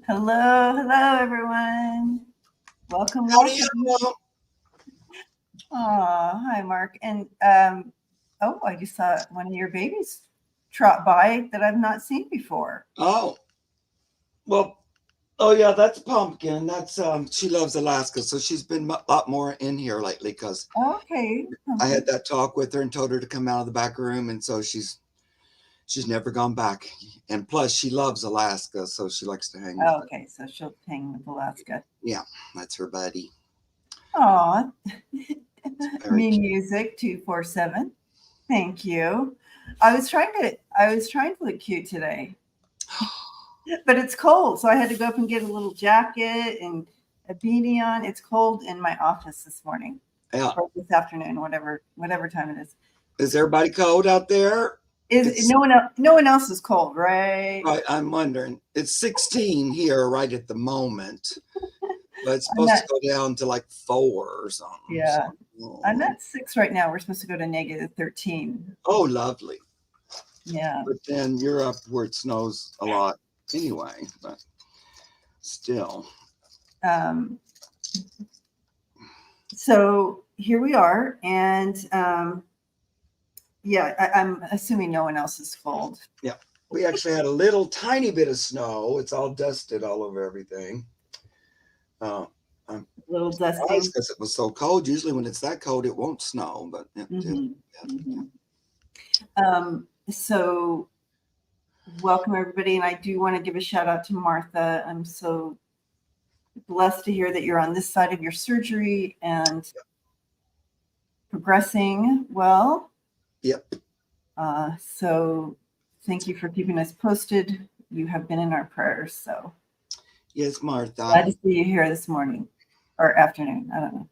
Hello, everyone. Welcome, Howdy, welcome. hello. Oh, hi, Mark. And I just saw one of your babies trot by that I've not seen before. Oh, well, oh yeah, that's Pumpkin. That's she loves Alaska, so she's been a lot more in here lately because Okay, I pumpkin. had that talk with her and told her to come out of the back room, and so she's never gone back. And plus, she loves Alaska, so she likes to hang with Oh, her. okay, so she'll hang with Alaska. Yeah, that's her buddy. Aw, Very me cute. music 247. Thank you. I was trying to look cute today, but it's cold, so I had to go up and get a little jacket and a beanie on. It's cold in my office this morning. Yeah, Or this afternoon, whatever time it is. is everybody cold out there? Is It's no one else is cold, right? right. I'm wondering. It's 16 here right at the moment, but it's I'm supposed to at go down to like 4 or something. So, yeah. I'm at 6 right now. We're supposed to go to -13. oh, lovely. Yeah. But then you're up where it snows a lot anyway, but still. Um, so here we are, and yeah, I'm assuming no one else is cold. Yeah. We actually had a little tiny bit of snow. It's all dusted all over everything. Uh, I'm A little surprised dusting. because it was so cold. Usually when it's that cold, it won't snow, but it did. Hmm. Hmm. So welcome everybody, and I do want to give a shout out to Martha. I'm so blessed to hear that you're on this side of your surgery and progressing well. Yep. So thank you for keeping us posted. You have been in our prayers. So Yes, Martha. glad to see you here this morning or afternoon. I don't know.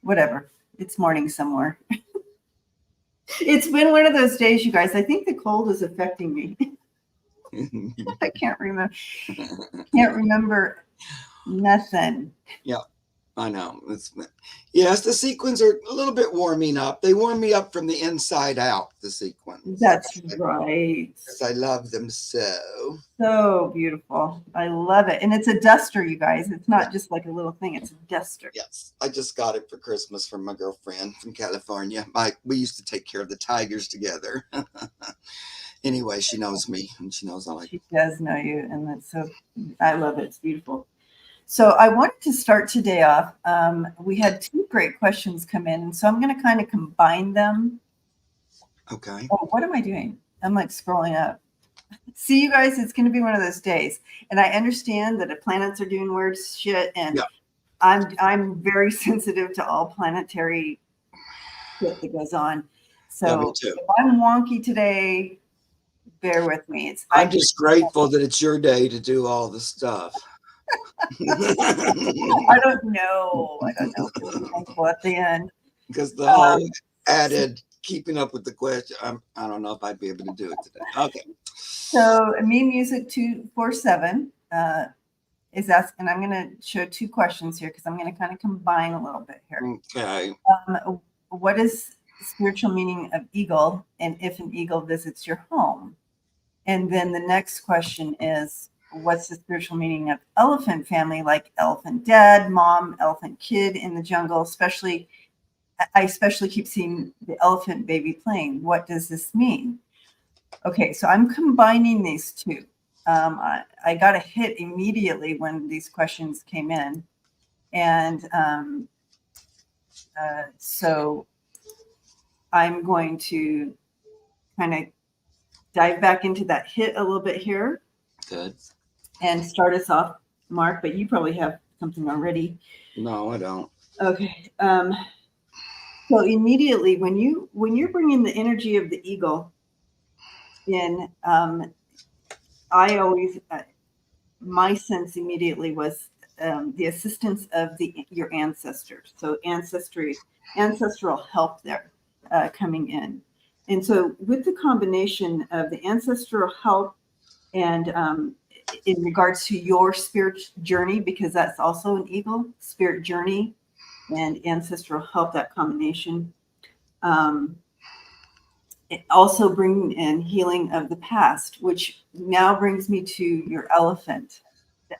Whatever. It's morning somewhere. It's been one of those days, you guys. I think the cold is affecting me. I can't remember nothing. Yeah, I know. Yes, the sequins are a little bit warming up. They warm me up from the inside out, the sequins. That's right. Because I love them so. So beautiful. I love it. And it's a duster, you guys. It's Yeah. not just like a little thing, it's a duster. Yes, I just got it for Christmas from my girlfriend from California. We used to take care of the tigers together. Anyway, she knows me and she knows I like She does know you, and that's so, I love it. It's beautiful. So I wanted to start today off. We had two great questions come in, and so I'm going to kind of combine them. Okay. Oh, what am I doing? I'm like scrolling up. See, you guys, it's going to be one of those days, and I understand that the planets are doing weird shit, and Yeah. I'm very sensitive to all planetary shit that goes on. Yeah, me So too. if I'm wonky today, bear with me. It's I I'm just grateful that it's your day to do all the stuff. I don't know. I don't know. We'll be thankful at the end. Because the whole Um, added keeping up with the question, I don't know if I'd be able to do it today. Okay. so me music 247 is asking, and I'm going to show two questions here because I'm going to kind of combine a little bit here. Okay. What is the spiritual meaning of eagle, and if an eagle visits your home? And then the next question is, what's the spiritual meaning of elephant family, like elephant dad, mom, elephant kid in the jungle? I especially keep seeing the elephant baby playing. What does this mean? Okay, so I'm combining these two. I got a hit immediately when these questions came in. And so I'm going to kind of dive back into that hit a little bit here Good. and start us off, Mark, but you probably have something already. No, I don't. Okay. So immediately when you're bringing the energy of the eagle in, I always my sense immediately was the assistance of your ancestors. So ancestral help there coming in, and so with the combination of the ancestral help and in regards to your spirit journey, because that's also an eagle spirit journey and ancestral help, that combination. Um, it also bringing in healing of the past, which now brings me to your elephant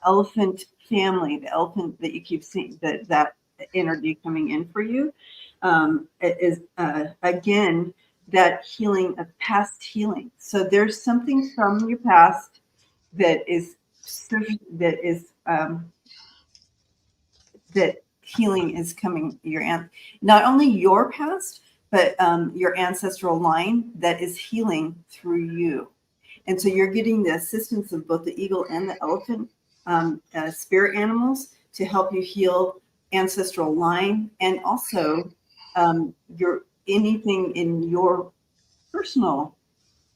elephant family, the elephant that you keep seeing, that energy coming in for you, it is again that healing of past healing. So there's something from your past that is that is that healing is coming not only your past, but your ancestral line that is healing through you. And so you're getting the assistance of both the eagle and the elephant spirit animals to help you heal ancestral line, and also your anything in your personal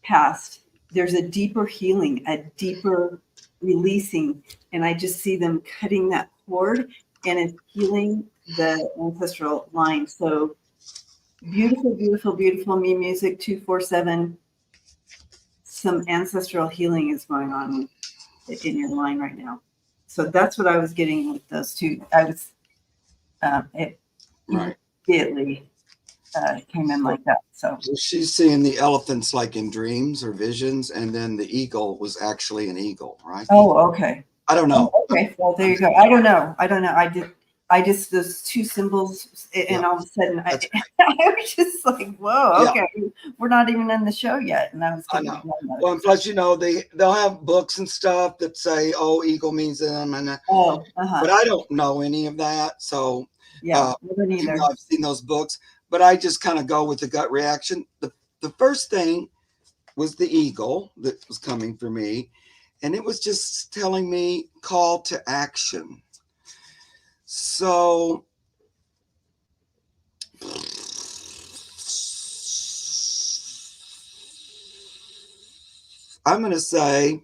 past. There's a deeper healing, a deeper releasing, and I just see them cutting that cord, and it's healing the ancestral line. So beautiful, beautiful, beautiful. Me Music 247. Some ancestral healing is going on in your line right now. So that's what I was getting with those two. I was it Right. immediately came in like that. So she's seeing the elephants like in dreams or visions, and then the eagle was actually an eagle, right? oh, okay. I don't know. Oh, okay, well there you go. I don't know. I just those two symbols, and Yeah. all of a sudden I, That's I was just like, whoa, Yeah. okay, we're not even in the show yet, and I was I getting know. Well, and plus, they'll have books and stuff that say, "Oh, eagle means them," and oh, but I don't know any of that. So, yeah, neither. even though I've seen those books, but I just kind of go with the gut reaction. The first thing was the eagle that was coming for me, and it was just telling me call to action. So I'm going to say,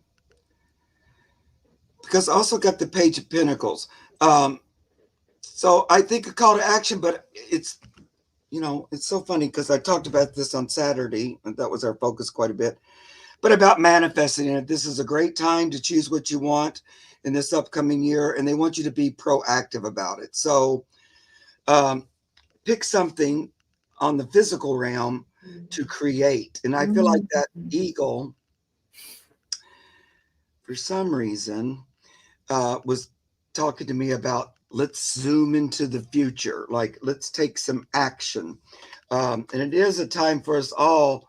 because I also got the Page of Pentacles. So I think a call to action, but it's so funny because I talked about this on Saturday, and that was our focus quite a bit, but about manifesting it. This is a great time to choose what you want in this upcoming year, and they want you to be proactive about it. So pick something on the physical realm to create. And I feel like that eagle, for some reason, was talking to me about let's zoom into the future, like let's take some action. And it is a time for us all,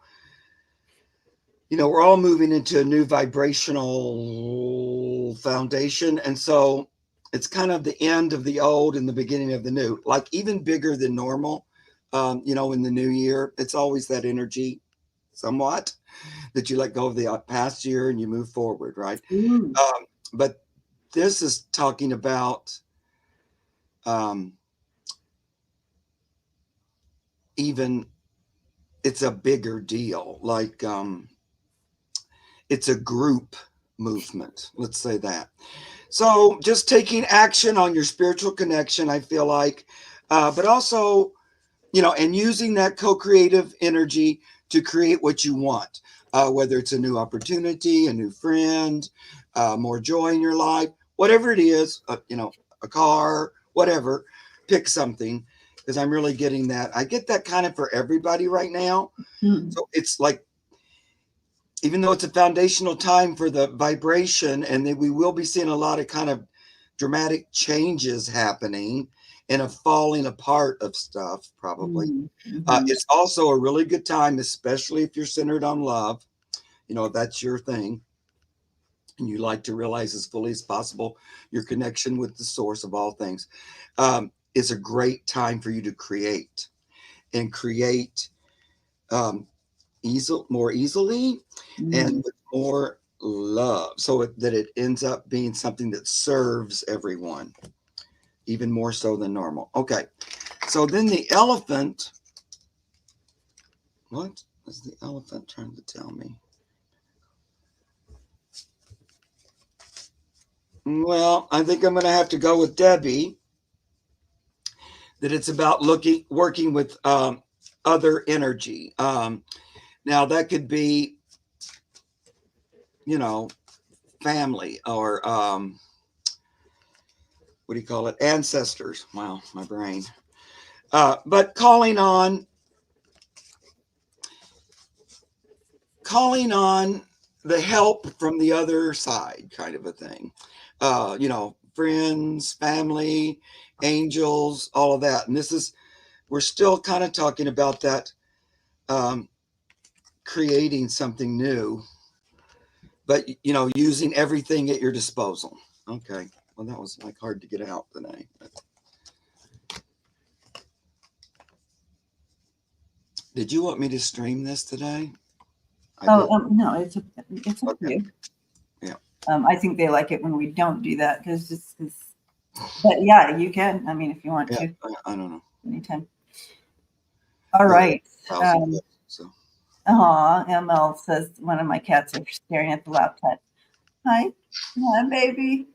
we're all moving into a new vibrational foundation. And so it's kind of the end of the old and the beginning of the new, like even bigger than normal. In the new year, it's always that energy somewhat that you let go of the past year and you move forward, right? But this is talking about even it's a bigger deal, like it's a group movement, let's say that. So just taking action on your spiritual connection, I feel like, but also, and using that co-creative energy to create what you want, whether it's a new opportunity, a new friend, more joy in your life, whatever it is, a car, whatever, pick something, because I'm really getting that. I get that kind of for everybody right now. So it's like, even though it's a foundational time for the vibration, and that we will be seeing a lot of kind of dramatic changes happening and a falling apart of stuff, probably. It's also a really good time, especially if you're centered on love, if that's your thing, and you like to realize as fully as possible your connection with the source of all things. It's a great time for you to create more easily and with more love, so that it ends up being something that serves everyone even more so than normal. Okay, so then the elephant, what is the elephant trying to tell me? Well, I think I'm going to have to go with Debbie, that it's about working with other energy. Now that could be, family, or what do you call it? Ancestors. Wow, my brain. But calling on the help from the other side, kind of a thing. friends, family, angels, all of that. And we're still kind of talking about that, creating something new, but, using everything at your disposal. Okay. Well, that was like hard to get out today. Did you want me to stream this today? No, it's up to Okay. you. Yeah. I think they like it when we don't do that but yeah, you can. I mean, if you want Yeah. to, I don't know. anytime. All right. So. ML says one of my cats are staring at the laptop. Hi, baby.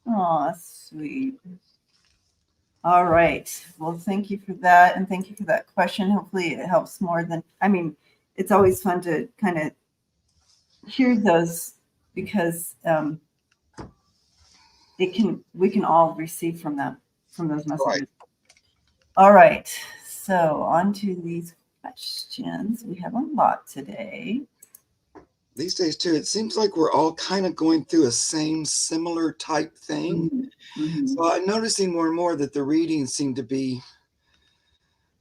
Oh, sweet. All right. Well, thank you for that. And thank you for that question. Hopefully it helps more than, it's always fun to kind of hear those because we can all receive from those messages. Right. All right. So on to these questions. We have a lot today. These days too, it seems like we're all kind of going through a similar type thing. Mm-hmm. So I'm noticing more and more that the readings seem to be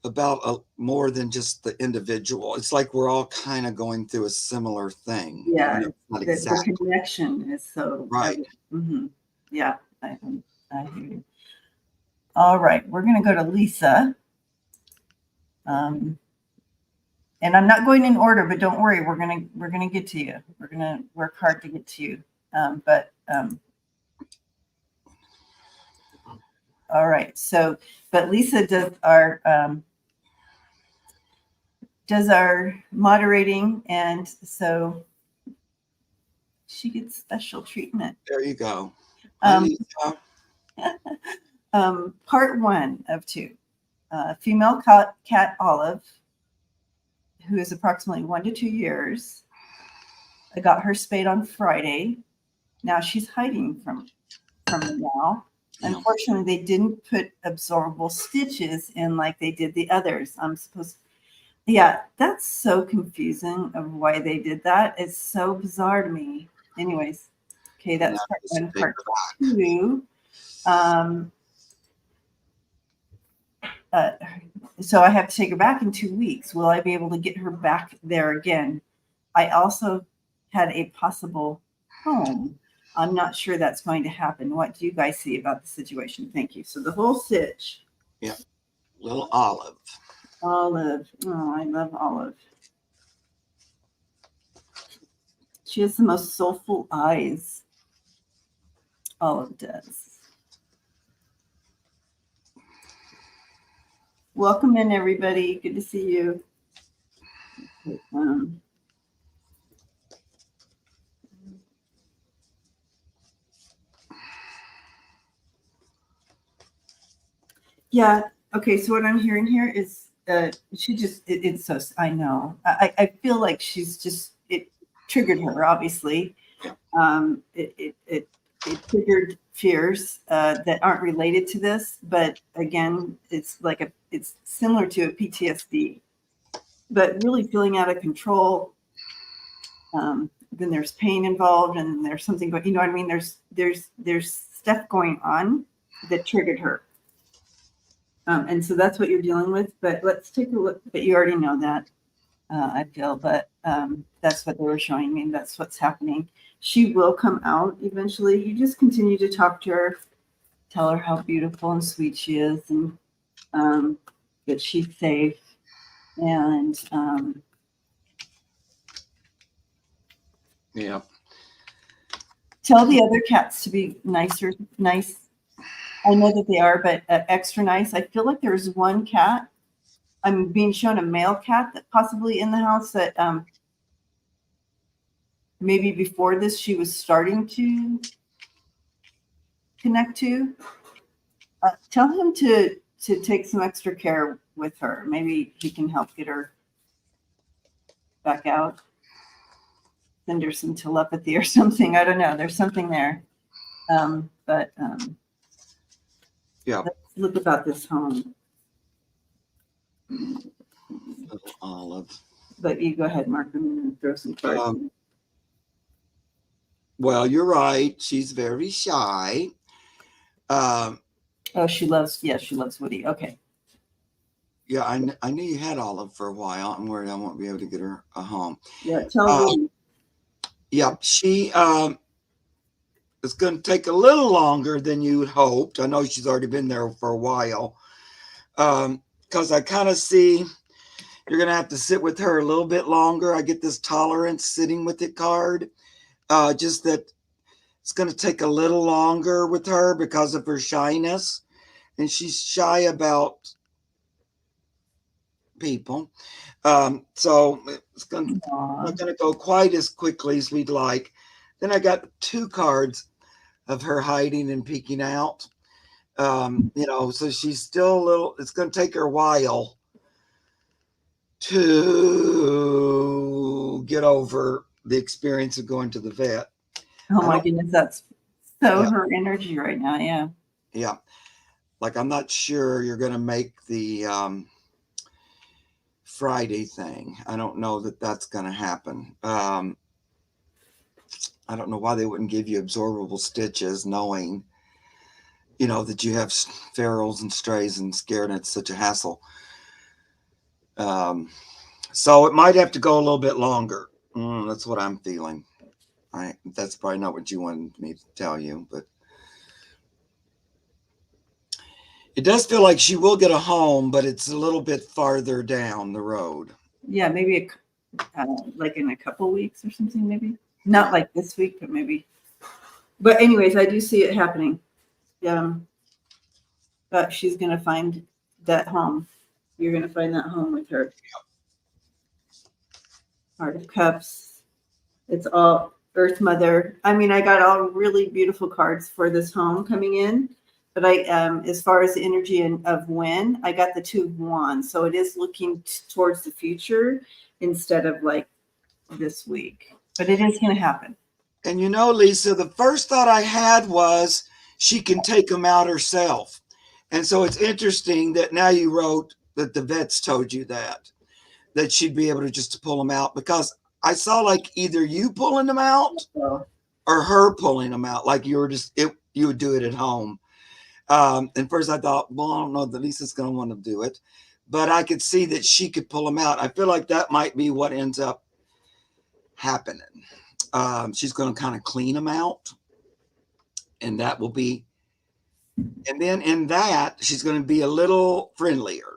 about more than just the individual. It's like we're all kind of going through a similar thing. Yeah, not the exactly. connection is so Right. Mm-hmm. Yeah, I hear you. All right, we're going to go to Lisa. And I'm not going in order, but don't worry, we're gonna get to you. We're gonna work hard to get to you. All right. So, but Lisa does our moderating, and so she gets special treatment. There you go. Part 1 of 2. Female cat Olive, who is approximately 1 to 2 years. I got her spayed on Friday. Now she's hiding from me now. Yeah. Unfortunately, they didn't put absorbable stitches in like they did the others. Yeah, that's so confusing of why they did that. It's so bizarre to me. Anyways, okay, that's part 1. Part 2. So I have to take her back in 2 weeks. Will I be able to get her back there again? I also had a possible home. I'm not sure that's going to happen. What do you guys see about the situation? Thank you. So the whole sitch. Yeah. Little Olive. Olive. Oh, I love Olive. She has the most soulful eyes. Olive does. Welcome in, everybody. Good to see you. Yeah. Okay. So what I'm hearing here is it's so, I know. I feel like it triggered her, obviously. It triggered fears that aren't related to this, but again, it's similar to a PTSD, but really feeling out of control. Then there's pain involved, and there's something, but you know what I mean? There's stuff going on that triggered her. And so that's what you're dealing with, but let's take a look. But you already know that, I feel, but that's what they were showing me. That's what's happening. She will come out eventually. You just continue to talk to her, tell her how beautiful and sweet she is, and that she's safe. And yeah. Tell the other cats to be nice. I know that they are, but extra nice. I feel like there's one cat. I'm being shown a male cat that possibly in the house that maybe before this she was starting to connect to. Tell him to take some extra care with her. Maybe he can help get her back out. Send her some telepathy or something. I don't know. There's something there. Yeah. Let's look about this home. Little Olive. But you go ahead, Mark. I'm going to throw some cards in. Well, you're right. She's very shy. Um, Oh, she loves Woody. Okay. yeah, I knew you had Olive for a while. I'm worried I won't be able to get her a home. Yeah, tell Uh, Woody. yeah, she it's going to take a little longer than you had hoped. I know she's already been there for a while. Because I kind of see you're going to have to sit with her a little bit longer. I get this tolerance sitting with it card. Just that it's going to take a little longer with her because of her shyness. And she's shy about people. So it's Aw. not going to go quite as quickly as we'd like. Then I got two cards of her hiding and peeking out. So she's still a little, it's going to take her a while to get over the experience of going to the vet. Oh I my don't, goodness, that's so yeah, her energy right now. Yeah. yeah. Like, I'm not sure you're going to make the Friday thing. I don't know that that's going to happen. I don't know why they wouldn't give you absorbable stitches, knowing, that you have ferals and strays and scared, and it's such a hassle. So it might have to go a little bit longer. That's what I'm feeling. That's probably not what you wanted me to tell you, but it does feel like she will get a home, but it's a little bit farther down the road. Yeah, maybe like in a couple weeks or something, maybe. Not like this week, but maybe. But anyways, I do see it happening. But she's gonna find that home. You're gonna find that home with her. Heart of Cups. It's all Earth Mother. I mean, I got all really beautiful cards for this home coming in. But as far as the energy of when, I got the Two of Wands. So it is looking towards the future instead of like this week. But it is going to happen. And Lisa, the first thought I had was she can take them out herself. And so it's interesting that now you wrote that the vets told you that she'd be able to just pull them out, because I saw like either you pulling them out So, or her pulling them out, like you would do it at home. And first I thought, well, I don't know that Lisa's going to want to do it, but I could see that she could pull them out. I feel like that might be what ends up happening. She's going to kind of clean them out, and that will be, and then in that, she's going to be a little friendlier.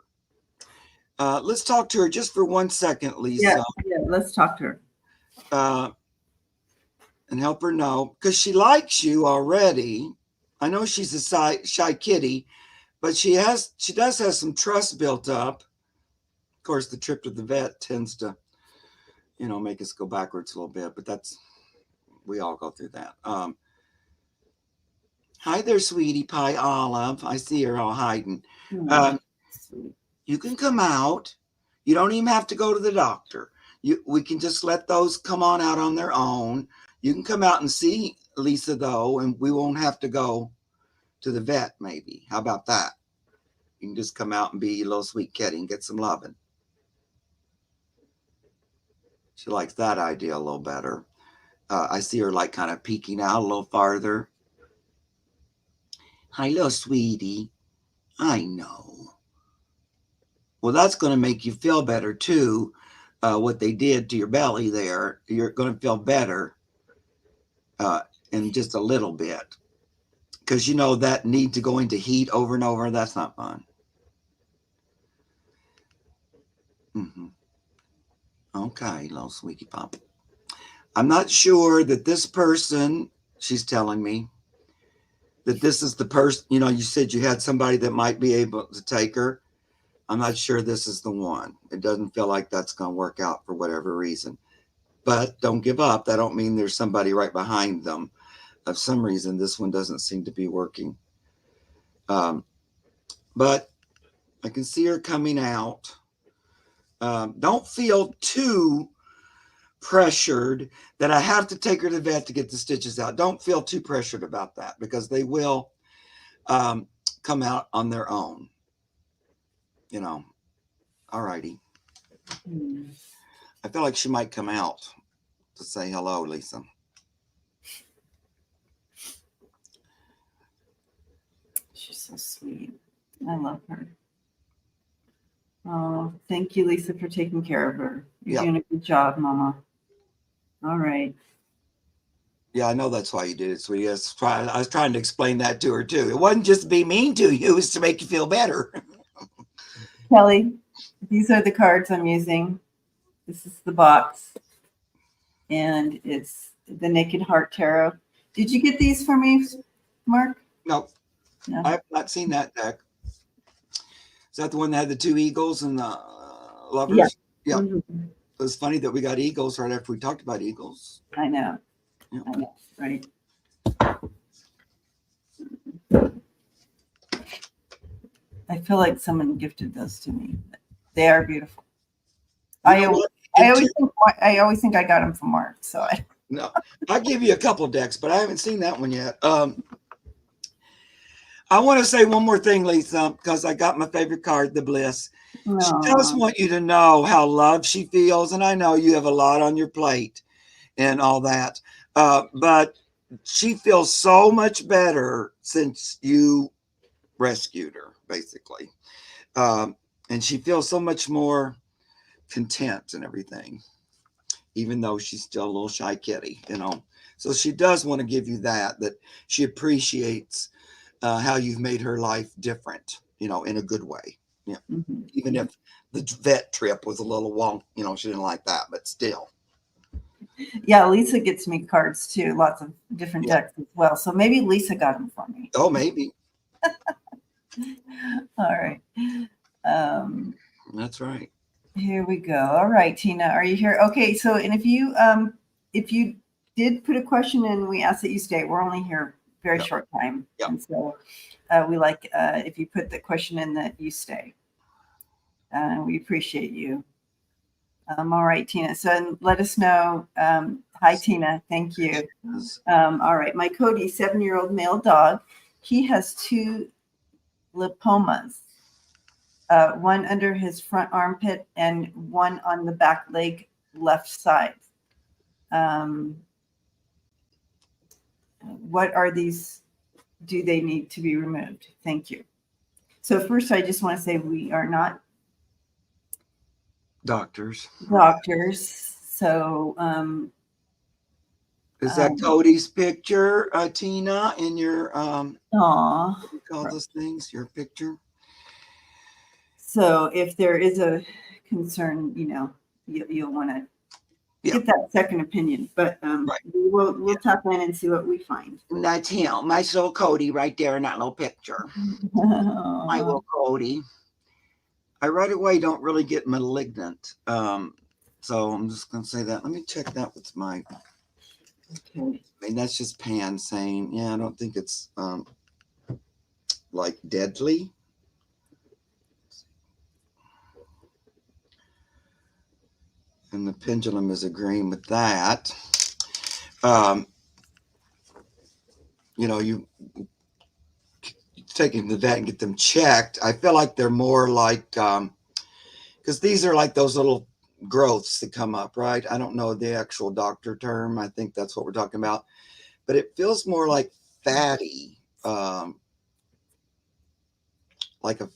Let's talk to her just for 1 second, Lisa. yeah, let's talk to her. And help her know, because she likes you already. I know she's a shy kitty, but she does have some trust built up. Of course, the trip to the vet tends to, make us go backwards a little bit, but we all go through that. Hi there, sweetie pie Olive. I see her all hiding. You can come out. You don't even have to go to the doctor. We can just let those come on out on their own. You can come out and see Lisa, though, and we won't have to go to the vet, maybe. How about that? You can just come out and be a little sweet kitty and get some loving. She likes that idea a little better. I see her like kind of peeking out a little farther. Hi, little sweetie. I know. Well, that's going to make you feel better too. What they did to your belly there, you're going to feel better in just a little bit. Because that need to go into heat over and over, that's not fun. Mm-hmm. Okay, little sweetie pop. I'm not sure that this person, she's telling me, that this is the person, you said you had somebody that might be able to take her. I'm not sure this is the one. It doesn't feel like that's going to work out for whatever reason. But don't give up. That don't mean there's somebody right behind them. Of some reason, this one doesn't seem to be working. But I can see her coming out. Don't feel too pressured that I have to take her to the vet to get the stitches out. Don't feel too pressured about that, because they will come out on their own. All righty. I feel like she might come out to say hello, Lisa. so sweet. I love her. Oh, thank you, Lisa, for taking care of her. You're doing a good job, Mama. All right. Yeah, I know that's why you did it, sweetie. I was trying to explain that to her too. It wasn't just to be mean to you; it was to make you feel better. Kelly, these are the cards I'm using. This is the box, and it's the Naked Heart Tarot. Did you get these for me, Mark? No, I have not seen that deck. Is that the one that had the two eagles and the lovers? Yeah. Mm-hmm. It was funny that we got eagles right after we talked about eagles. I know. Yeah. I know, right? I feel like someone gifted those to me. They are beautiful. I always think I got them from Mark. So no, I'll give you a couple of decks, but I haven't seen that one yet. I want to say one more thing, Lisa, because I got my favorite card, the Bliss. Aww. She does want you to know how loved she feels, and I know you have a lot on your plate and all that, but she feels so much better since you rescued her, basically, and she feels so much more content and everything, even though she's still a little shy kitty, you know. So she does want to give you that she appreciates how you've made her life different, you know, in a good way. Yeah. Mm-hmm. Even if the vet trip was a little wonk, you know, she didn't like that, but still. Yeah, Lisa gets me cards too, lots of different decks as well. So maybe Lisa got them for me. Oh, maybe. All right. That's right. Here we go. All right, Tina, are you here? Okay, so and if you did put a question in, we ask that you stay. We're only here very short time. And so we like if you put the question in that you stay. We appreciate you. All right, Tina. So let us know. Hi, Tina. Thank you. All right. My Cody, 7-year-old male dog, he has 2 lipomas, one under his front armpit and one on the back leg left side. What are these? Do they need to be removed? Thank you. So first, I just want to say we are not doctors. So is that Cody's picture, Tina, in your what do you call those things? Your picture. So if there is a concern, you know, you'll want to get that second opinion. But we'll tap in and see what we find. And that's him, my little Cody, right there in that little picture. My little Cody. I right away don't really get malignant. So I'm just going to say that. Let me check that with my. Okay. I mean, that's just Pan saying, yeah, I don't think it's like deadly. And the pendulum is agreeing with that. You know, you take them to the vet and get them checked. I feel like they're more like, because these are like those little growths that come up, right? I don't know the actual doctor term. I think that's what we're talking about. But it feels more like fatty, like a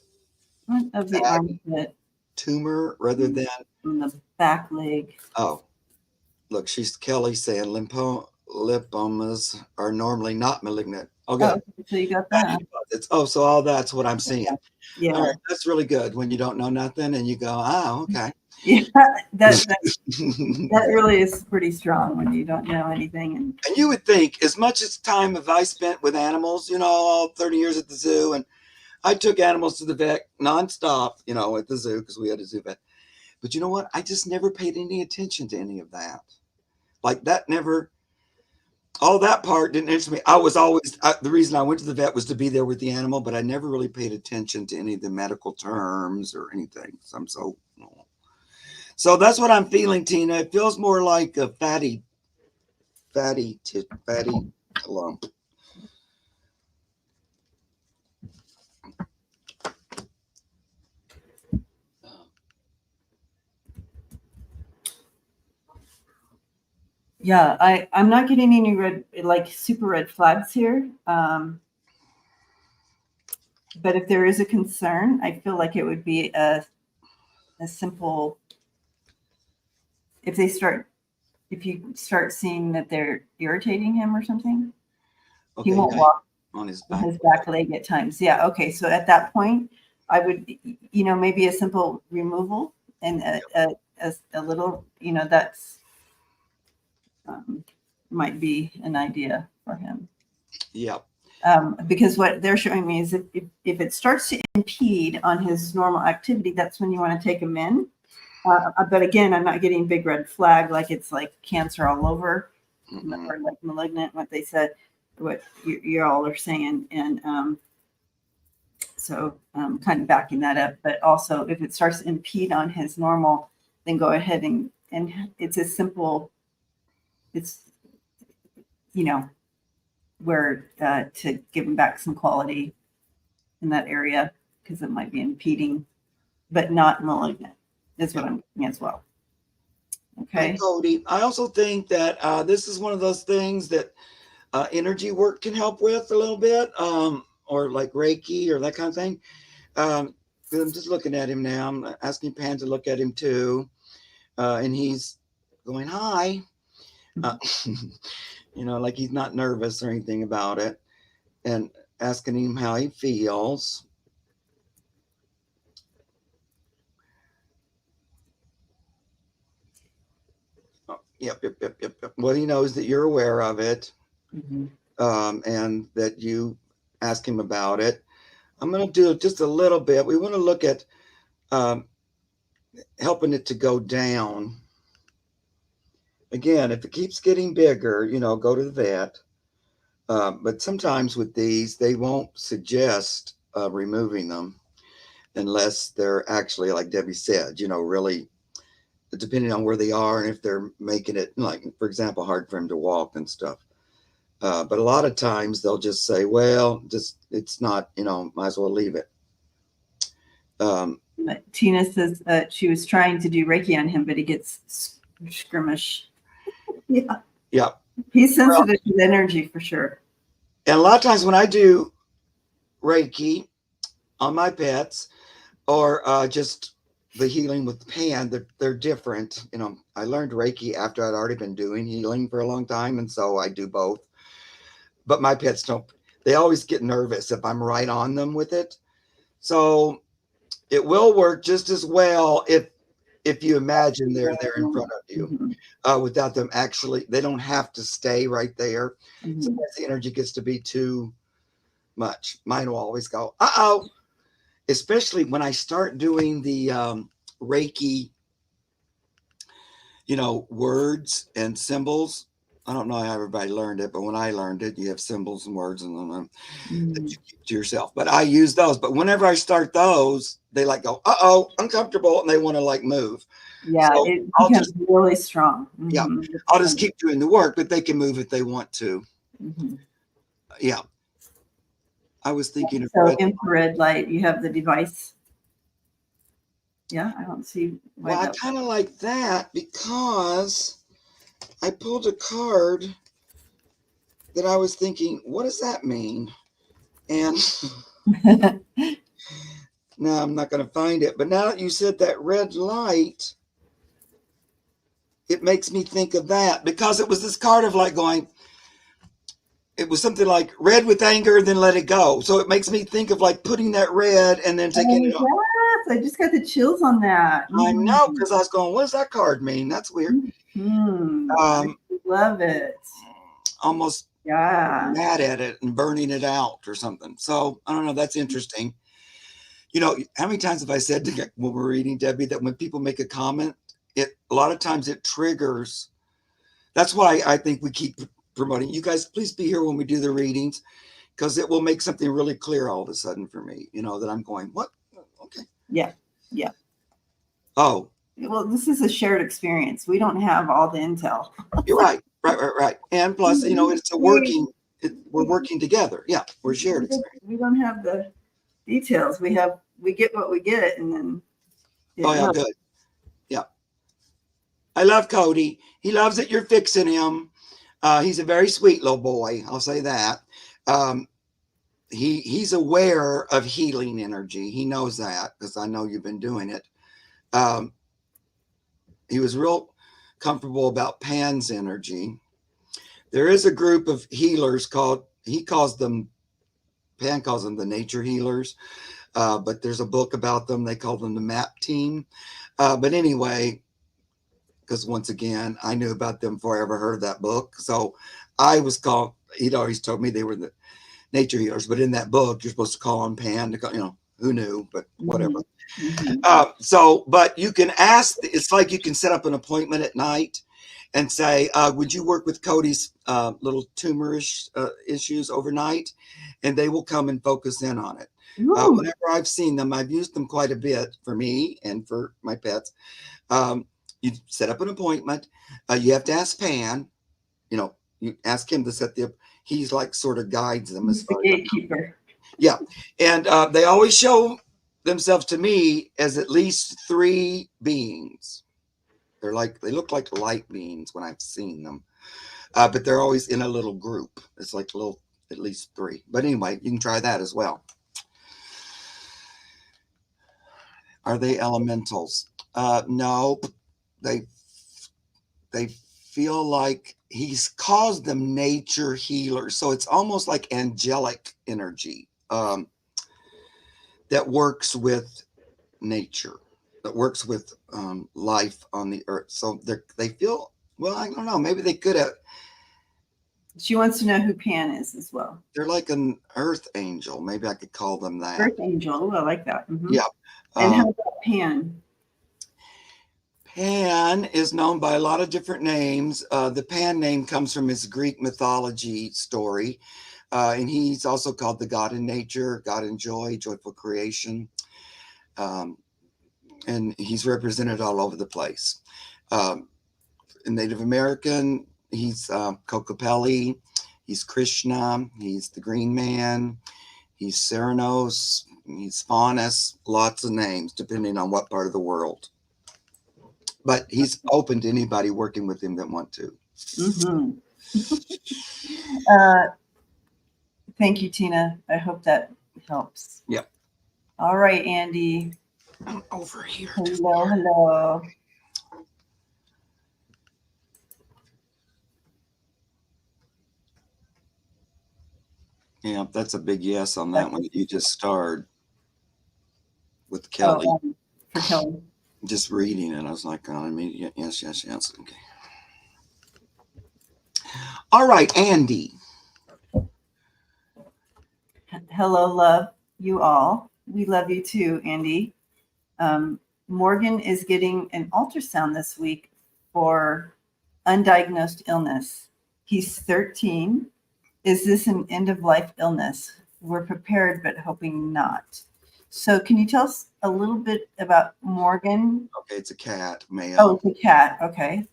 of the armpit tumor rather than on the back leg. Oh, look, she's Kelly saying lipomas are normally not malignant. Okay. Oh, so you got that. So all that's what I'm seeing. Yeah. All right, that's really good when you don't know nothing and you go, oh, okay. Yeah, that really is pretty strong when you don't know anything. And you would think, as much as time have I spent with animals, you know, all 30 years at the zoo, and I took animals to the vet nonstop, you know, at the zoo because we had a zoo vet. But you know what? I just never paid any attention to any of that. Like that never, all that part didn't interest me. I was always, the reason I went to the vet was to be there with the animal, but I never really paid attention to any of the medical terms or anything. So that's what I'm feeling, Tina. It feels more like a fatty lump. Yeah, I'm not getting any red, like super red flags here. But if there is a concern, I feel like it would be a simple, if you start seeing that they're irritating him or something, Okay, he won't yeah, walk on his on back. his back leg at times. Yeah. Okay. So at that point, I would, maybe a simple removal and a little, that's might be an idea for him. Yep. Because what they're showing me is if it starts to impede on his normal activity, that's when you want to take him in. But again, I'm not getting big red flag like it's like cancer all over or like malignant, what they said, what you all are saying. And so kind of backing that up. But also, if it starts to impede on his normal, then go ahead and it's as simple, it's, where to give him back some quality in that area because it might be impeding, but not malignant, is what I'm thinking as well. Hi, Okay. Cody. I also think that this is one of those things that energy work can help with a little bit, or like Reiki or that kind of thing. I'm just looking at him now. I'm asking Pan to look at him too. And he's going, hi. Like he's not nervous or anything about it. And asking him how he feels. Yep. Well, he knows that you're aware of it, and that you ask him about it. I'm going to do just a little bit. We want to look at helping it to go down. Again, if it keeps getting bigger, go to the vet. But sometimes with these, they won't suggest removing them unless they're actually, like Debbie said, really depending on where they are and if they're making it, like, for example, hard for him to walk and stuff. But a lot of times they'll just say, well, it's not, might as well leave it. Tina says she was trying to do Reiki on him, but he gets skirmish. Yeah. He's sensitive to the energy for sure. And a lot of times when I do Reiki on my pets or just the healing with Pan, they're different. I learned Reiki after I'd already been doing healing for a long time. And so I do both. But my pets don't, they always get nervous if I'm right on them with it. So it will work just as well if you imagine they're there in front of you, without them actually, they don't have to stay right there. Sometimes the energy gets to be too much. Mine will always go, uh-oh, especially when I start doing the Reiki, words and symbols. I don't know how everybody learned it, but when I learned it, you have symbols and words and that you keep to yourself. But I use those. But whenever I start those, they like go, uh-oh, uncomfortable, and they want to like move. Yeah, so it becomes really strong. Yeah, I'll just keep doing the work, but they can move if they want to. Yeah. I was thinking of infrared light, you have the device. Yeah, I don't see why. Well, I kind of like that because I pulled a card that I was thinking, what does that mean? And now I'm not going to find it. But now that you said that red light, it makes me think of that because it was this card of like going, it was something like red with anger, then let it go. So it makes me think of like putting that red and then taking it off. Yes, I just got the chills on that. I know, because I was going, what does that card mean? That's weird. I love it. Almost mad at it and burning it out or something. So I don't know. That's interesting. How many times have I said when we're reading, Debbie, that when people make a comment, a lot of times it triggers. That's why I think we keep promoting. You guys, please be here when we do the readings, because it will make something really clear all of a sudden for me, that I'm going, what? Okay. Yeah. Oh. Well, this is a shared experience. We don't have all the intel. You're right. Right. And plus, it's we're working together. Yeah, we're shared experience. We don't have the details. We get what we get, and then. Good. Yeah. I love Cody. He loves that you're fixing him. He's a very sweet little boy. I'll say that. he's aware of healing energy. He knows that because I know you've been doing it. He was real comfortable about Pan's energy. There is a group of healers Pan calls them the nature healers, but there's a book about them. They call them the MAP team. But anyway, because once again, I knew about them before I ever heard of that book. So he'd always told me they were the nature healers, but in that book, you're supposed to call on Pan to call, who knew, but whatever. But you can ask, it's like you can set up an appointment at night and say, would you work with Cody's little tumorish issues overnight? And they will come and focus in on it. Whenever I've seen them, I've used them quite a bit for me and for my pets. You set up an appointment. You have to ask Pan, you ask him to set he's like sort of guides them as far as the gatekeeper. Yeah. And they always show themselves to me as at least 3 beings. They look like light beings when I've seen them. But they're always in a little group. It's like at least 3. But anyway, you can try that as well. Are they elementals? No. They feel like he's caused them nature healers. So it's almost like angelic energy that works with nature, that works with life on the earth. So they feel, well, I don't know, maybe they could have. She wants to know who Pan is as well. They're like an earth angel. Maybe I could call them that. Earth angel. Oh, I like that. Yeah. And how about Pan? Pan is known by a lot of different names. The Pan name comes from his Greek mythology story. And he's also called the God in nature, God in joy, joyful creation. And he's represented all over the place. In Native American, he's Kokopelli, he's Krishna, he's the Green Man, he's Ceranos, he's Faunus, lots of names depending on what part of the world. But he's open to anybody working with him that want to. Thank you, Tina. I hope that helps. Yep. All right, Andy. I'm over here. Hello. Yeah, that's a big yes on that one that you just starred with Kelly. For Kelly. Just reading it, I was like, oh, immediate yes. Okay. All right, Andy. Hello, love you all. We love you too, Andy. Morgan is getting an ultrasound this week for undiagnosed illness. He's 13. Is this an end-of-life illness? We're prepared, but hoping not. So can you tell us a little bit about Morgan? Okay, it's a cat, male. Oh, it's a cat. Okay.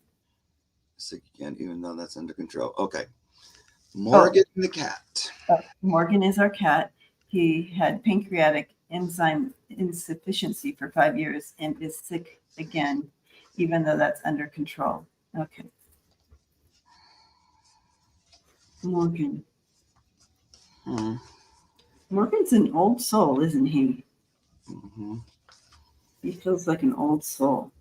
So again, even though that's under control. Okay. Morgan the cat. Morgan is our cat. He had pancreatic enzyme insufficiency for 5 years and is sick again, even though that's under control. Okay. Morgan. Morgan's an old soul, isn't he? He feels like an old soul.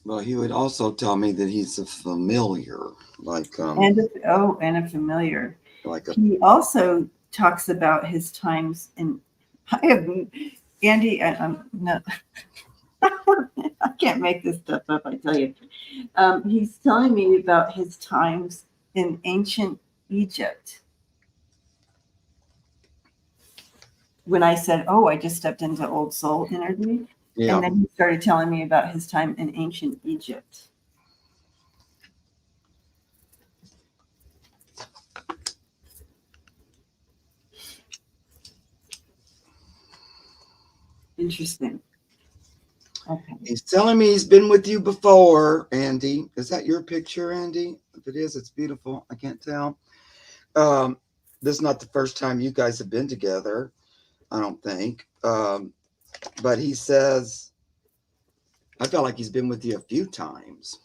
Well, he would also tell me that he's a familiar, like and a familiar. Like he also talks about his times in. Andy, I'm not. I can't make this stuff up. I tell you, he's telling me about his times in ancient Egypt. When I said, "Oh, I just stepped into old soul energy," and then he started telling me about his time in ancient Egypt. Interesting. Okay. He's telling me he's been with you before, Andy. Is that your picture, Andy? If it is, it's beautiful. I can't tell. This is not the first time you guys have been together, I don't think. But he says, I felt like he's been with you a few times.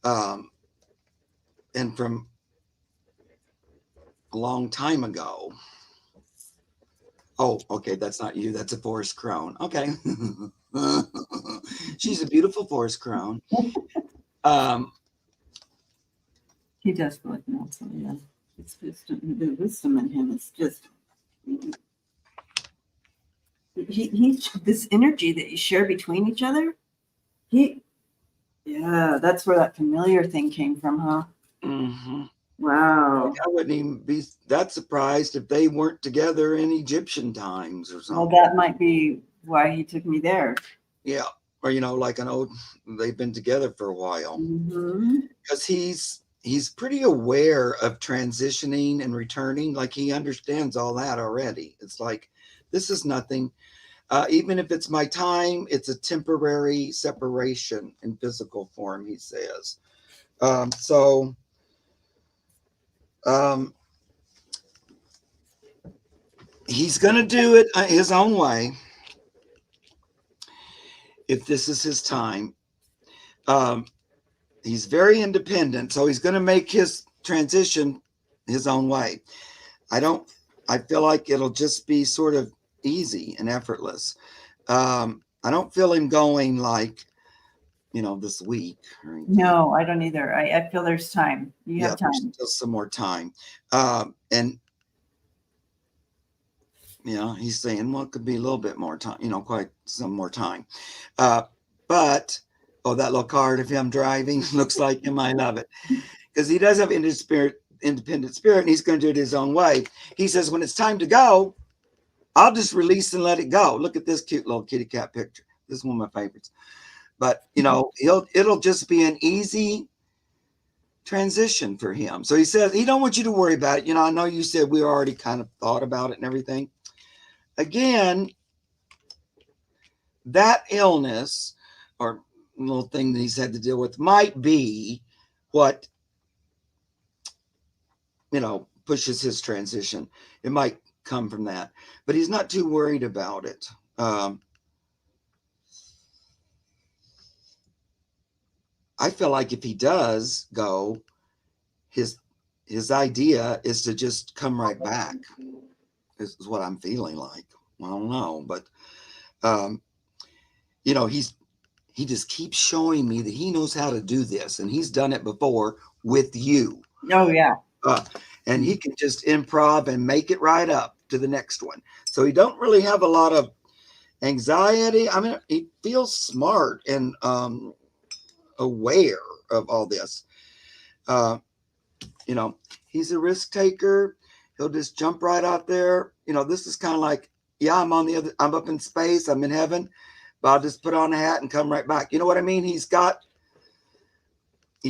And from a long time ago. Oh, okay, that's not you. That's a forest crone. Okay. She's a beautiful forest crone. He does feel like Nelson, yeah. It's wisdom, the wisdom in him is just he this energy that you share between each other. Yeah, that's where that familiar thing came from, huh? Mm-hmm. Wow. I wouldn't even be that surprised if they weren't together in Egyptian times or Well, something. that might be why he took me there. Yeah. Or, like they've been together for a while. Because he's pretty aware of transitioning and returning. Like he understands all that already. It's like, this is nothing. Even if it's my time, it's a temporary separation in physical form, he says. He's going to do it his own way if this is his time. He's very independent, so he's going to make his transition his own way. I feel like it'll just be sort of easy and effortless. I don't feel him going like, this week or anything. No, I don't either. I feel there's time. You have time. There's still some more time. And he's saying, well, it could be a little bit more time, quite some more time. But, that little card of him driving looks like him. I love it. Because he does have independent spirit, and he's going to do it his own way. He says, when it's time to go, I'll just release and let it go. Look at this cute little kitty cat picture. This is one of my favorites. But, it'll just be an easy transition for him. So he says, he don't want you to worry about it. I know you said we already kind of thought about it and everything. Again, that illness or little thing that he's had to deal with might be what, pushes his transition. It might come from that, but he's not too worried about it. I feel like if he does go, his idea is to just come right back. This is what I'm feeling like. I don't know, but he just keeps showing me that he knows how to do this, and he's done it before with you. Oh yeah. And he can just improv and make it right up to the next one. So he don't really have a lot of anxiety. I mean, he feels smart and aware of all this. He's a risk taker. He'll just jump right out there. This is kind of like, yeah, I'm up in space. I'm in heaven, but I'll just put on a hat and come right back. You know what I mean? He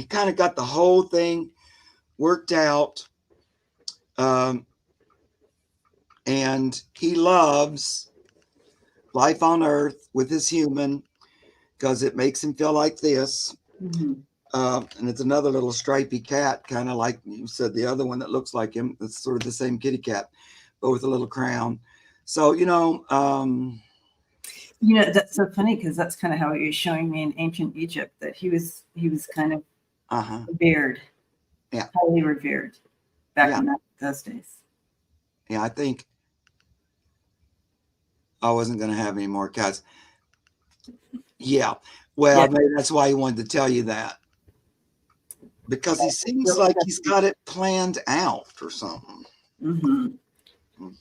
kind of got the whole thing worked out. And he loves life on Earth with his human because it makes him feel like this. Mm-hmm. And it's another little stripy cat, kind of like you said, the other one that looks like him. It's sort of the same kitty cat, but with a little crown. So, that's so funny because that's kind of how he was showing me in ancient Egypt that he was kind of revered, highly revered back in those days. Yeah, I think I wasn't going to have any more cats. Yeah, well, maybe that's why he wanted to tell you that. Because he seems like he's got it planned out or something. Mm-hmm.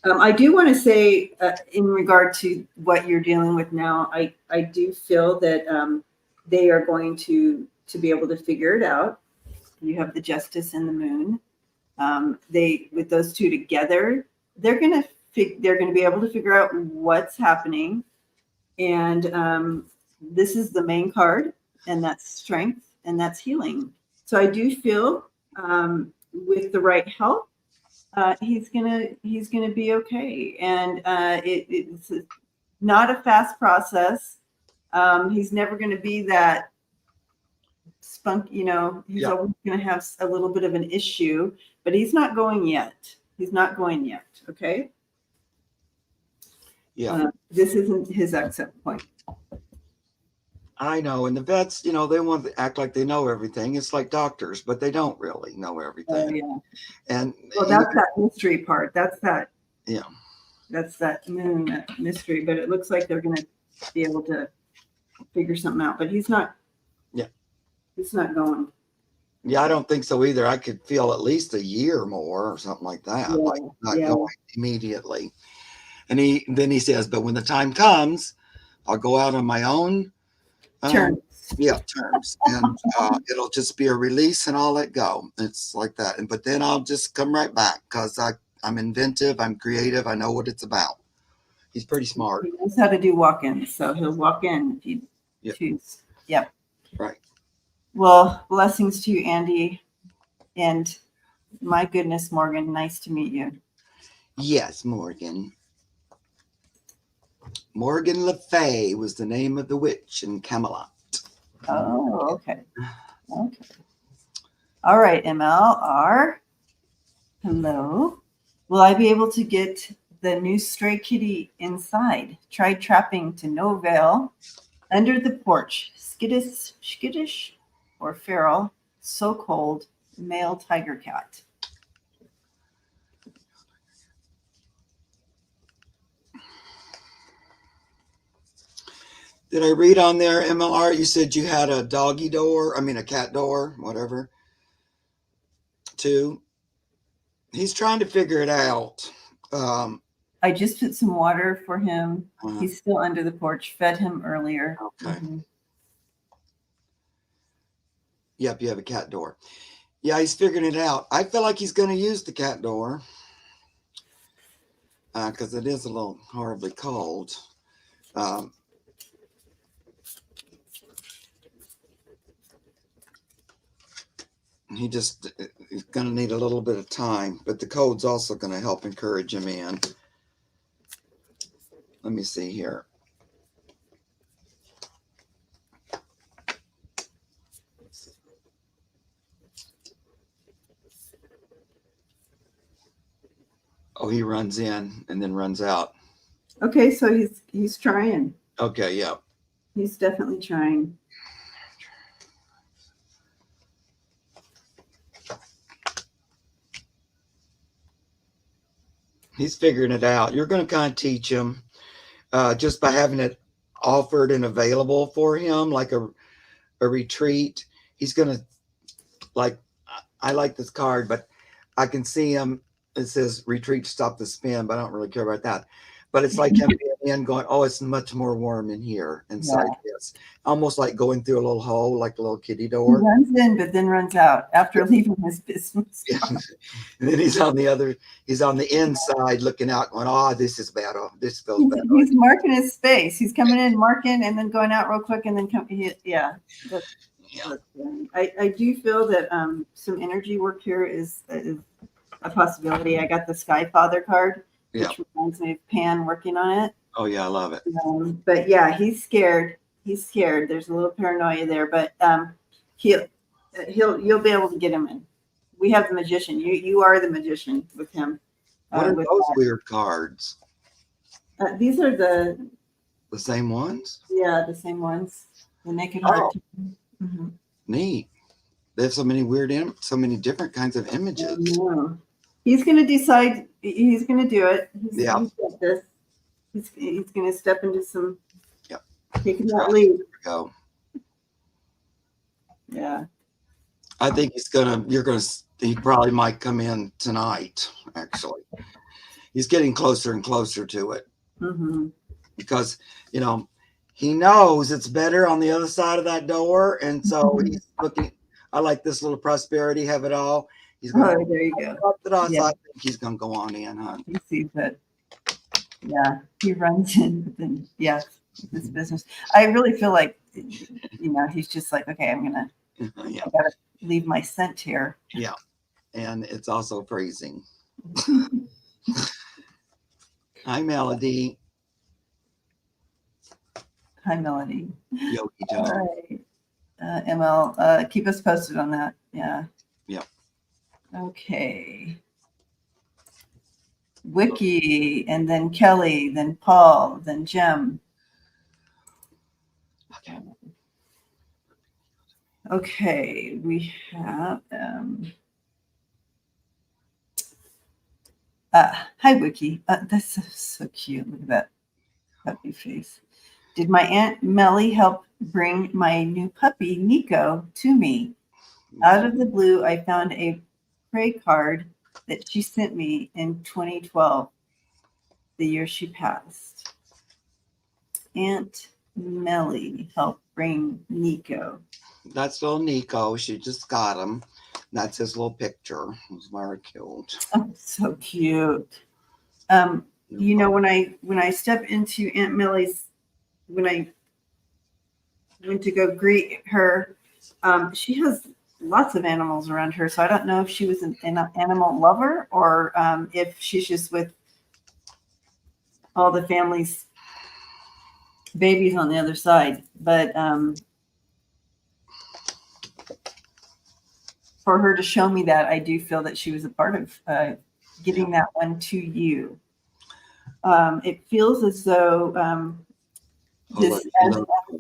I do want to say, in regard to what you're dealing with now, I do feel that they are going to be able to figure it out. You have the Justice and the Moon. With those two together, they're going to be able to figure out what's happening. And this is the main card, and that's strength, and that's healing. So I do feel with the right help, he's gonna be okay. And it's not a fast process. He's never going to be that spunk. He's always going to have a little bit of an issue, but he's not going yet. Okay. Yeah. This isn't his exit point. I know. And the vets, you know, they want to act like they know everything. It's like doctors, but they don't really know Oh, everything. yeah. And Well, that's that mystery part. That's that moon mystery. But it looks like they're going to be able to figure something out. But he's not. Yeah. He's not going. Yeah, I don't think so either. I could feel at least a year more or something like that. Yeah, Like not yeah. going immediately. And then he says, but when the time comes, I'll go out on my own Turn. terms, and it'll just be a release, and I'll let go. It's like that. But then I'll just come right back because I'm inventive, I'm creative, I know what it's about. He's pretty smart. He knows how to do walk-ins, so he'll walk in if you choose. Yep. Right. Well, blessings to you, Andy. And my goodness, Morgan, nice to meet you. Yes, Morgan. Morgan Le Fay was the name of the witch in Camelot. Oh, okay. Okay. All right, MLR. Hello. Will I be able to get the new stray kitty inside? Tried trapping to no avail. Under the porch, skittish, or feral, so cold, male tiger cat. Did I read on there, MLR? You said you had a a cat door, whatever, too. He's trying to figure it out. I just put some water for him. He's still under the porch. Fed him earlier. Okay. Mm-hmm. Yep, you have a cat door. Yeah, he's figuring it out. I feel like he's going to use the cat door because it is a little horribly cold. He's going to need a little bit of time, but the code's also going to help encourage him in. Let me see here. Oh, he runs in and then runs out. Okay, so he's trying. Okay, yeah. He's definitely trying. He's figuring it out. You're going to kind of teach him just by having it offered and available for him, like a retreat. He's going to I like this card, but I can see him. It says retreat, stop the spin, but I don't really care about that. But it's like him being in going, oh, it's much more warm in here inside this. Almost like going through a little hole, like a little kitty door. He runs in, but then runs out after leaving his business. And then he's on the inside looking out going, oh, this is bad. Oh, this feels bad. He's marking his space. He's coming in, marking, and then going out real quick, and then I do feel that some energy work here is a possibility. I got the Sky Father card, which reminds me of Pan working on it. Oh yeah, I love it. But yeah, he's scared. He's scared. There's a little paranoia there, but you'll be able to get him in. We have the magician. You are the magician with him. What are those weird cards? These are the same ones? Yeah, the same ones. The naked heart. Mm-hmm. Neat. There's so many so many different kinds of images. He's going to decide. He's going to do it. He's got this. He's going to step into some. Yep. Taking that lead. There we go. Yeah. I think he probably might come in tonight, actually. He's getting closer and closer to it. Mm-hmm. Because, he knows it's better on the other side of that door. And so he's looking, I like this little prosperity, have it all. He's going, there you go. So I think he's going to go on in, huh? He sees it. Yeah. He runs in, but then, this business. I really feel like, he's just like, okay, I gotta leave my scent here. Yeah. And it's also freezing. Hi, Melody. Hi, Melody. Yogi All right. ML, keep us posted on that. Yeah. Yep. Okay. Wiki, and then Kelly, then Paul, then Jem. Okay. Okay, we have hi Wiki. That's so cute. Look at that puppy face. Did my Aunt Melly help bring my new puppy Nico to me? Out of the blue, I found a pray card that she sent me in 2012, the year she passed. Aunt Melly helped bring Nico. That's little Nico. She just got him. That's his little picture. It was very cute. Oh, so cute. When I step into Aunt Millie's, when I went to go greet her, she has lots of animals around her. So I don't know if she was an animal lover or if she's just with all the family's babies on the other side. But for her to show me that, I do feel that she was a part of giving that one to you. It feels as though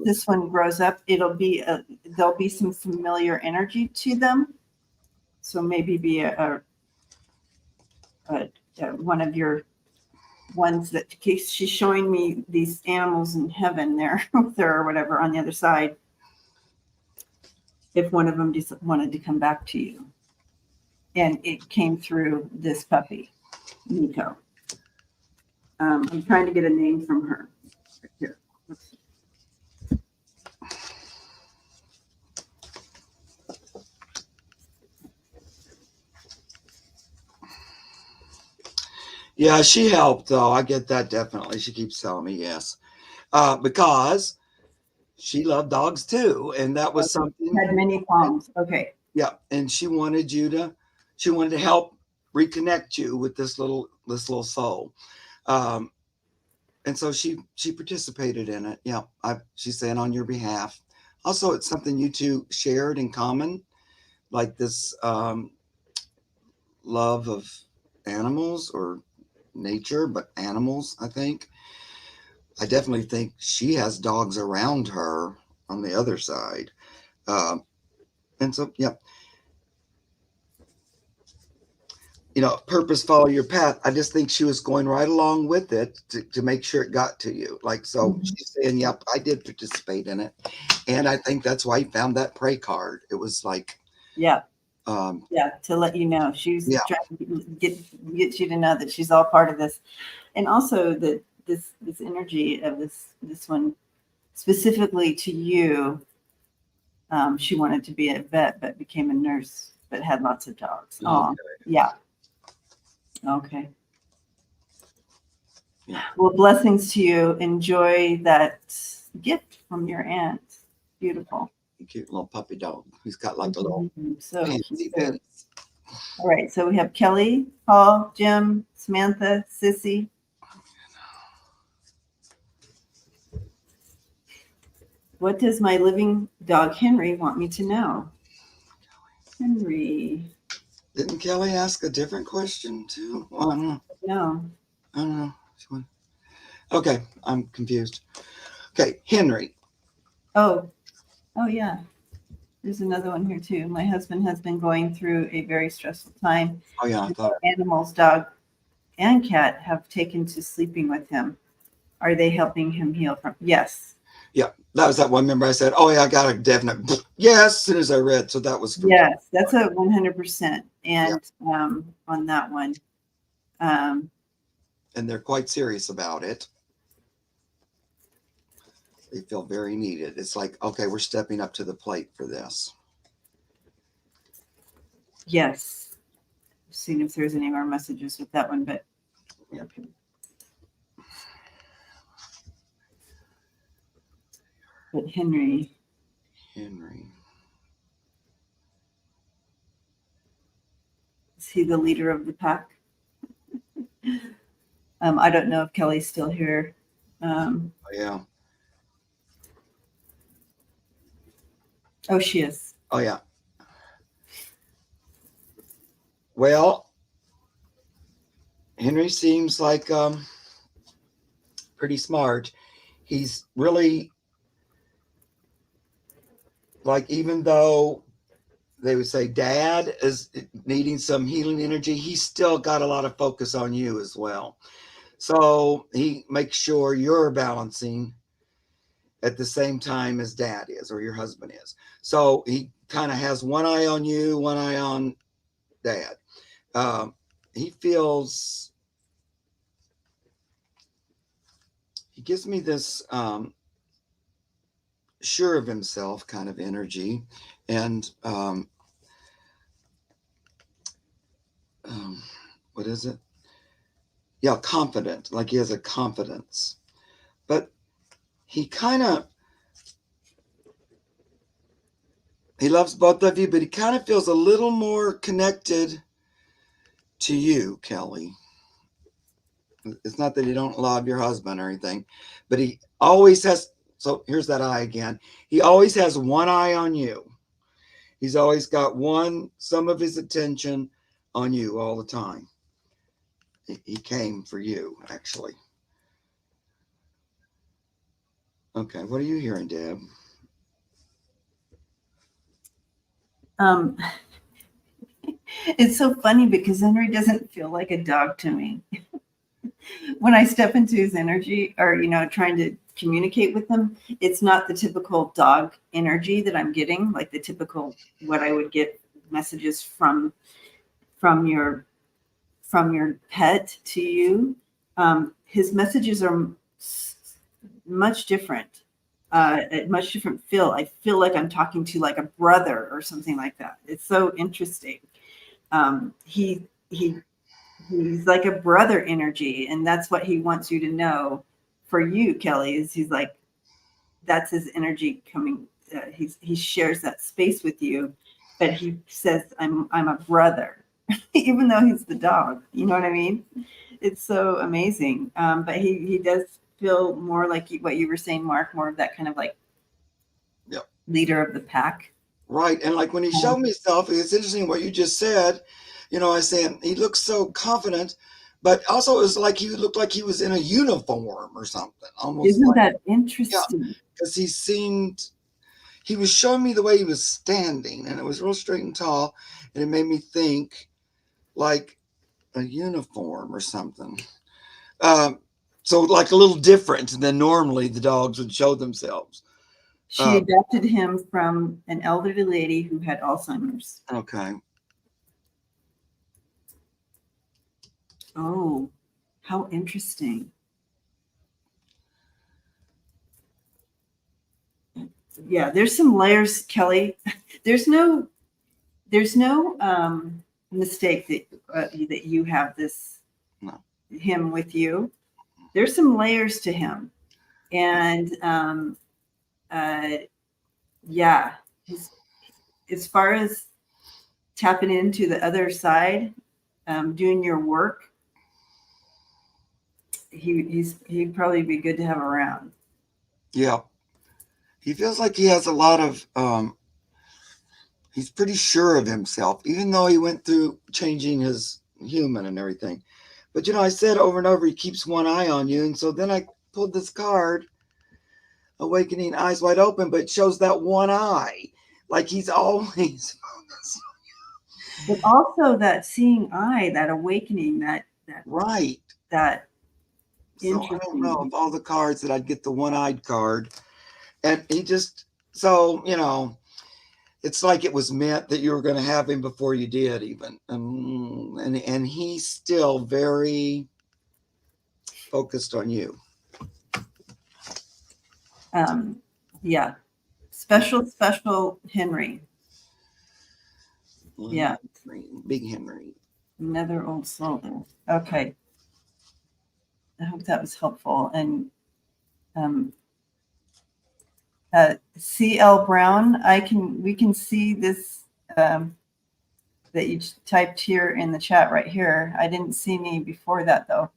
this one grows up, there'll be some familiar energy to them. So maybe be a one of your ones that she's showing me these animals in heaven there with her or whatever on the other side. If one of them just wanted to come back to you, and it came through this puppy, Nico. I'm trying to get a name from her. Right here. Let's see. Yeah, she helped though. I get that definitely. She keeps telling me yes, because she loved dogs too, and that was something. Had many qualms. Okay. Yeah, and she wanted to help reconnect you with this little soul, and so she participated in it. Yeah, she's saying on your behalf. Also, it's something you two shared in common, like this love of animals or nature, but animals. I definitely think she has dogs around her on the other side, and so yeah. Purpose, follow your path. I just think she was going right along with it to make sure it got to you. Like, so she's saying, yep, I did participate in it. And I think that's why he found that pray card. It was like, to let you know, she's trying to get you to know that she's all part of this. And also that this energy of this one specifically to you, she wanted to be a vet, but became a nurse, but had lots of dogs. Oh, yeah. Okay. Yeah. Well, blessings to you. Enjoy that gift from your aunt. Beautiful. Cute little puppy dog. He's got like a little so cute. All right. So we have Kelly, Paul, Jim, Samantha, Sissy. What does my living dog Henry want me to know? Henry. Didn't Kelly ask a different question too? Well, I don't know. No. I don't know. Okay, I'm confused. Okay, Henry. Oh yeah. There's another one here too. My husband has been going through a very stressful time. Oh yeah, I thought animals, dog and cat, have taken to sleeping with him. Are they helping him heal from? Yes. Yeah, that was that one. Remember I said, oh yeah, I got a definite yes as soon as I read. So that was yes, that's a 100%. And on that one. And they're quite serious about it. They feel very needed. It's like, okay, we're stepping up to the plate for this. Yes. Seeing if there's any more messages with that one, but yeah. But Henry. Is he the leader of the pack? I don't know if Kelly's still here. Yeah. Oh, she is. Oh, yeah. Well, Henry seems like pretty smart. He's really like even though they would say dad is needing some healing energy, he's still got a lot of focus on you as well. So he makes sure you're balancing at the same time as dad is or your husband is. So he kind of has one eye on you, one eye on dad. Um, he feels, he gives me this sure of himself kind of energy. And what is it? Yeah, confident, like he has a confidence. But he kind of, he loves both of you, but he kind of feels a little more connected to you, Kelly. It's not that he don't love your husband or anything, but he always has. So here's that eye again. He always has one eye on you. He's always got some of his attention on you all the time. He came for you, actually. Okay, what are you hearing, Deb? It's so funny because Henry doesn't feel like a dog to me. When I step into his energy or, trying to communicate with him, it's not the typical dog energy that I'm getting, like the typical, what I would get messages from your pet to you. His messages are much different, a much different feel. I feel like I'm talking to like a brother or something like that. It's so interesting. He's like a brother energy, and that's what he wants you to know. For you, Kelly, is he's like, that's his energy coming. He shares that space with you, but he says, I'm a brother, even though he's the dog. You know what I mean? It's so amazing. But he does feel more like what you were saying, Mark, more of that kind of like leader of the pack. Right. And like when he showed me stuff, it's interesting what you just said. I said he looks so confident, but also it was like he looked like he was in a uniform or something. Almost. Isn't like, that interesting? because he was showing me the way he was standing, and it was real straight and tall, and it made me think like a uniform or something. So like a little different than normally the dogs would show themselves. She adopted him from an elderly lady who had Alzheimer's. Okay. Oh, how interesting. Yeah, there's some layers, Kelly. There's no mistake that you have him with you. There's some layers to him, and yeah, as far as tapping into the other side, doing your work, he'd probably be good to have around. Yeah. He feels like he has a lot of he's pretty sure of himself, even though he went through changing his human and everything. But I said over and over, he keeps one eye on you. And so then I pulled this card, Awakening Eyes Wide Open, but it shows that one eye. Like he's always But also that seeing eye, that awakening, that right. That So I don't know if all the cards that I'd get the one-eyed card. And he just, so, it's like it was meant that you were going to have him before you did even. And he's still very focused on you. Yeah. Special Henry. Yeah. Big Henry. Another old soul there. Okay. I hope that was helpful. And CL Brown, we can see this that you typed here in the chat right here. I didn't see me before that though.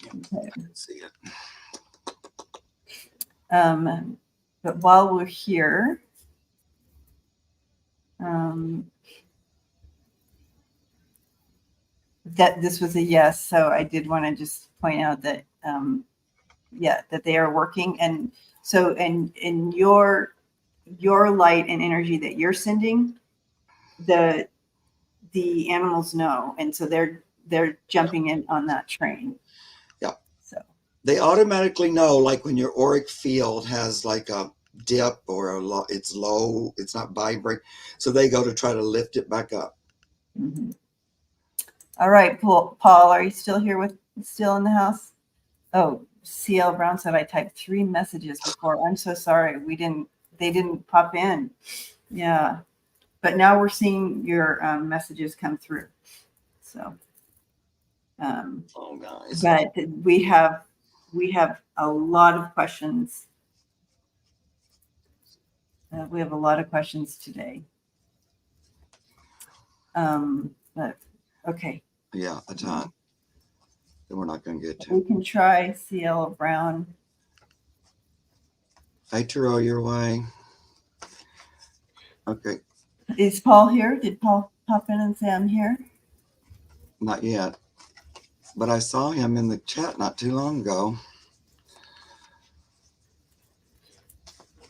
Okay. I can see it. But while we're here, that this was a yes. So I did want to just point out that, that they are working. And so, in your your light and energy that you're sending, the animals know, and so they're jumping in on that train. Yeah. So they automatically know, like when your auric field has like a dip or it's low, it's not vibrant, so they go to try to lift it back up. Mm-hmm. All right, Paul, are you still here still in the house? Oh, CL Brown said I typed 3 messages before. I'm so sorry. They didn't pop in. Yeah. But now we're seeing your messages come through. So, Oh, guys. but we have a lot of questions. We have a lot of questions today. But okay. Yeah, a ton. That we're not going to get to. We can try CL Brown. Hey, Turo, your way. Okay. Is Paul here? Did Paul pop in and say I'm here? Not yet. But I saw him in the chat not too long ago.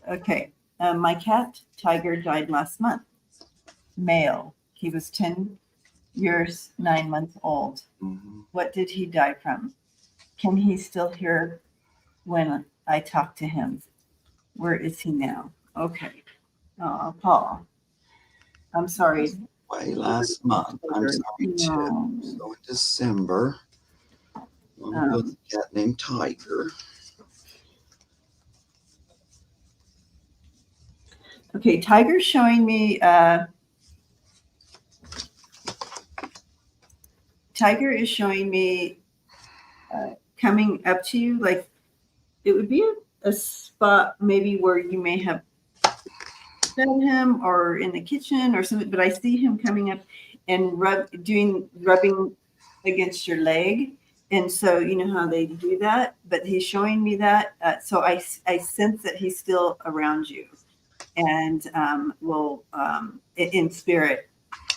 Okay. My cat, Tiger, died last month. Male. He was 10 years, 9 months old. Mm-hmm. What did he die from? Can he still hear when I talk to him? Where is he now? Okay. Paul. I'm sorry. Way last month. I'm sorry, No. too. So in December, a cat named Tiger. Okay, Tiger's showing me. Tiger is showing me coming up to you. Like it would be a spot maybe where you may have fed him or in the kitchen or something. But I see him coming up and rubbing against your leg. And so you know how they do that. But he's showing me that. So I sense that he's still around you, and will in spirit.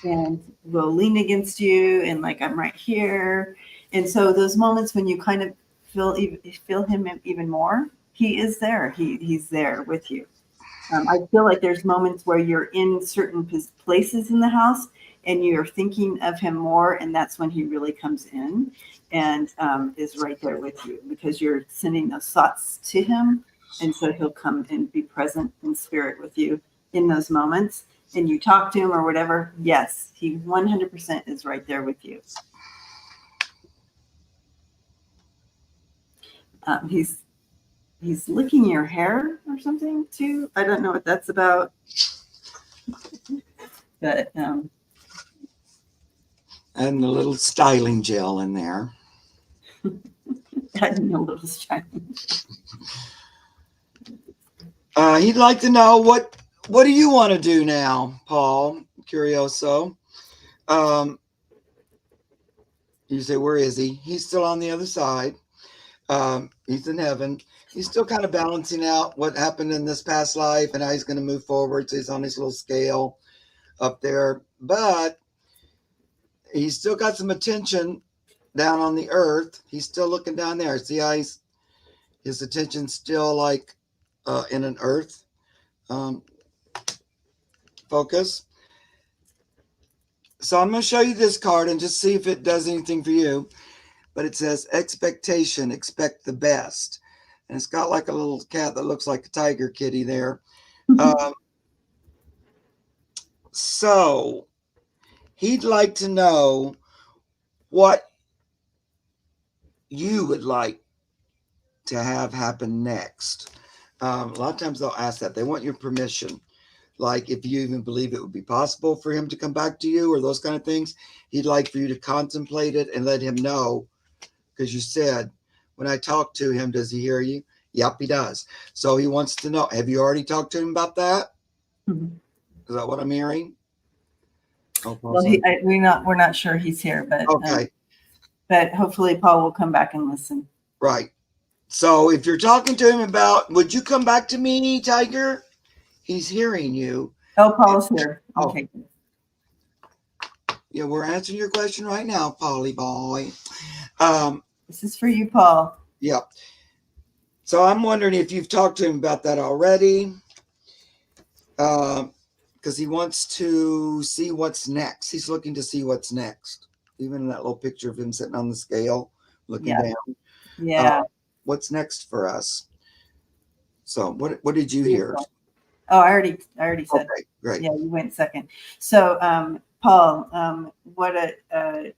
And will lean against you and like I'm right here. And so those moments when you kind of feel him even more, he is there. He's there with you. I feel like there's moments where you're in certain places in the house and you're thinking of him more, and that's when he really comes in and is right there with you because you're sending those thoughts to him, and so he'll come and be present in spirit with you in those moments. And you talk to him or whatever, yes, he 100% is right there with you. He's licking your hair or something too. I don't know what that's about, but and the little styling gel in there. I didn't know what was shining. He'd like to know what do you want to do now, Paul Curioso? You say, where is he? He's still on the other side. He's in heaven. He's still kind of balancing out what happened in this past life and how he's going to move forward. So he's on his little scale up there, but he's still got some attention down on the earth. He's still looking down there. See how his attention's still like in an earth focus. So I'm going to show you this card and just see if it does anything for you. But it says expectation, expect the best. And it's got like a little cat that looks like a tiger kitty there. So he'd like to know what you would like to have happen next. A lot of times they'll ask that. They want your permission. Like if you even believe it would be possible for him to come back to you or those kind of things. He'd like for you to contemplate it and let him know. Because you said, when I talk to him, does he hear you? Yep, he does. So he wants to know, have you already talked to him about that? Mm-hmm. Is that what I'm hearing? Oh, well, we're not sure he's here, but okay. But hopefully Paul will come back and listen. Right. So if you're talking to him about, would you come back to me, Tiger? He's hearing you. Oh, Paul's here. Okay. Yeah, we're answering your question right now, Polly boy. This is for you, Paul. Yeah. So I'm wondering if you've talked to him about that already. Because he wants to see what's next. He's looking to see what's next. Even in that little picture of him sitting on the scale, looking Yeah. down. Yeah. What's next for us? So what did you hear? Beautiful. Oh, I already said. Okay, great. Yeah, you went second. So, Paul, what a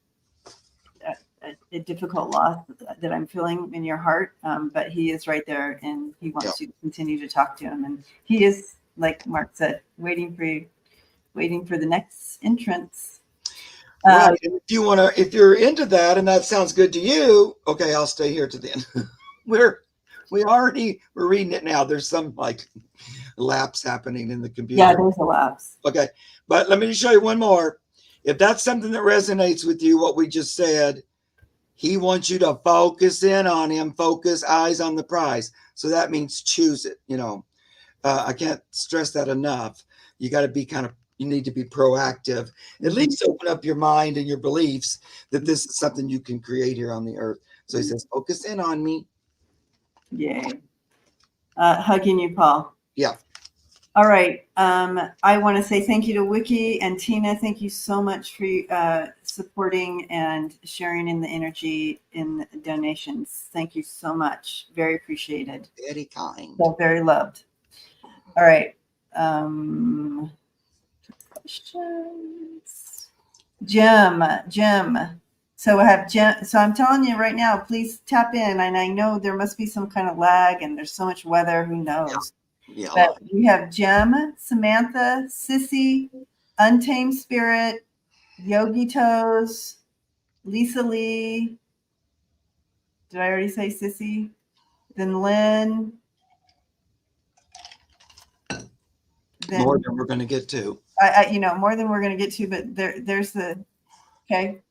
difficult loss that I'm feeling in your heart. But he is right there, and he wants you to continue to talk to him. And he is, like Mark said, waiting for the next entrance. Right. And if you're into that and that sounds good to you, okay, I'll stay here to the end. we're reading it now. There's some like lapse happening in the computer. Yeah, there's a lapse. Okay. But let me show you one more. If that's something that resonates with you, what we just said, he wants you to focus in on him, focus eyes on the prize. So that means choose it. I can't stress that enough. You got to be you need to be proactive, at least open up your mind and your beliefs that this is something you can create here on the earth. So he says, focus in on me. Yay. Hugging you, Paul. Yeah. All right. I want to say thank you to Wiki and Tina. Thank you so much for supporting and sharing in the energy in donations. Thank you so much. Very appreciated. Very kind. So very loved. All right. Questions. Jim. So I have Jim. So I'm telling you right now, please tap in. And I know there must be some kind of lag and there's so much weather. Who knows? Yeah. But we have Jem, Samantha, Sissy, Untamed Spirit, Yogi Toes, Lisa Lee. Did I already say Sissy? Then Lynn. Then, more than we're going to get to. More than we're going to get to, but there's the, okay.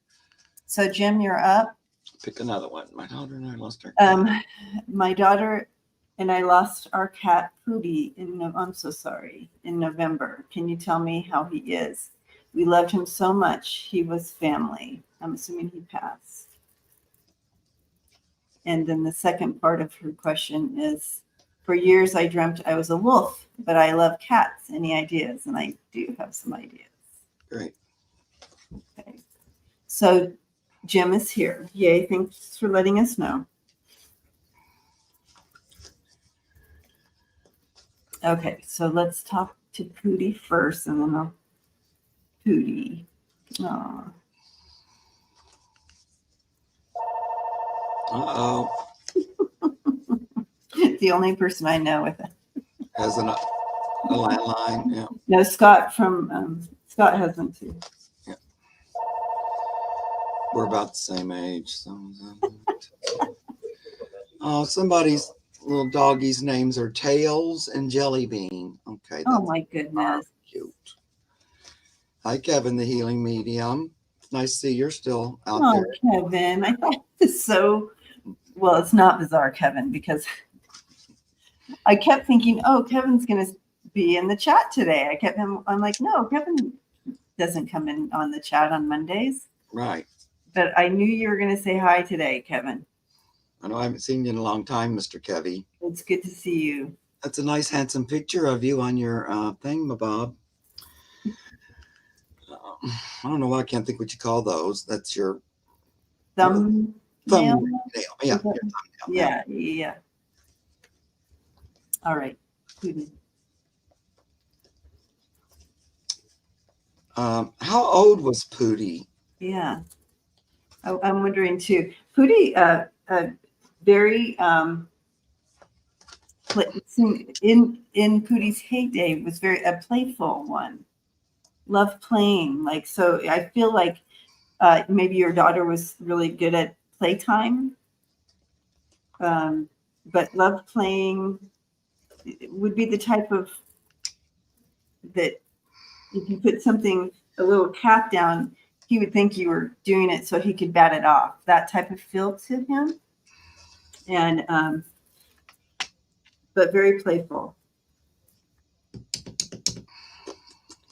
So Jim, you're up. Pick another one. My daughter and I lost our cat. My daughter and I lost our cat Cody I'm so sorry, in November. Can you tell me how he is? We loved him so much. He was family. I'm assuming he passed. And then the second part of her question is, for years I dreamt I was a wolf, but I love cats. Any ideas? And I do have some ideas. Great. Okay. So Jim is here. Yay, thanks for letting us know. Okay, so let's talk to Cody first, and then I'll Cody. Aww. Uh-oh. The only person I know with it. Has a landline. Yeah. No, Scott has one too. Yeah. We're about the same age. So. Oh, somebody's little doggies' names are Tails and Jellybean. Okay. Oh my goodness. Cute. Hi, Kevin, the healing medium. Nice to see you're still out there. Oh, Kevin. I thought it was so, well, it's not bizarre, Kevin, because I kept thinking, oh, Kevin's going to be in the chat today. I'm like, no, Kevin doesn't come in on the chat on Mondays. Right. But I knew you were going to say hi today, Kevin. I know I haven't seen you in a long time, Mr. Kevy. It's good to see you. That's a nice, handsome picture of you on your thingamabob. I don't know why I can't think what you call those. That's your thumbnail. Yeah, your thumbnail. Yeah. All right. How old was Pootie? Yeah, I'm wondering too. Pootie, very in Pootie's heyday was very a playful one. Loved playing, like, so I feel like maybe your daughter was really good at playtime, but loved playing. It would be the type of that if you put a little cap down, he would think you were doing it so he could bat it off. That type of feel to him, and but very playful.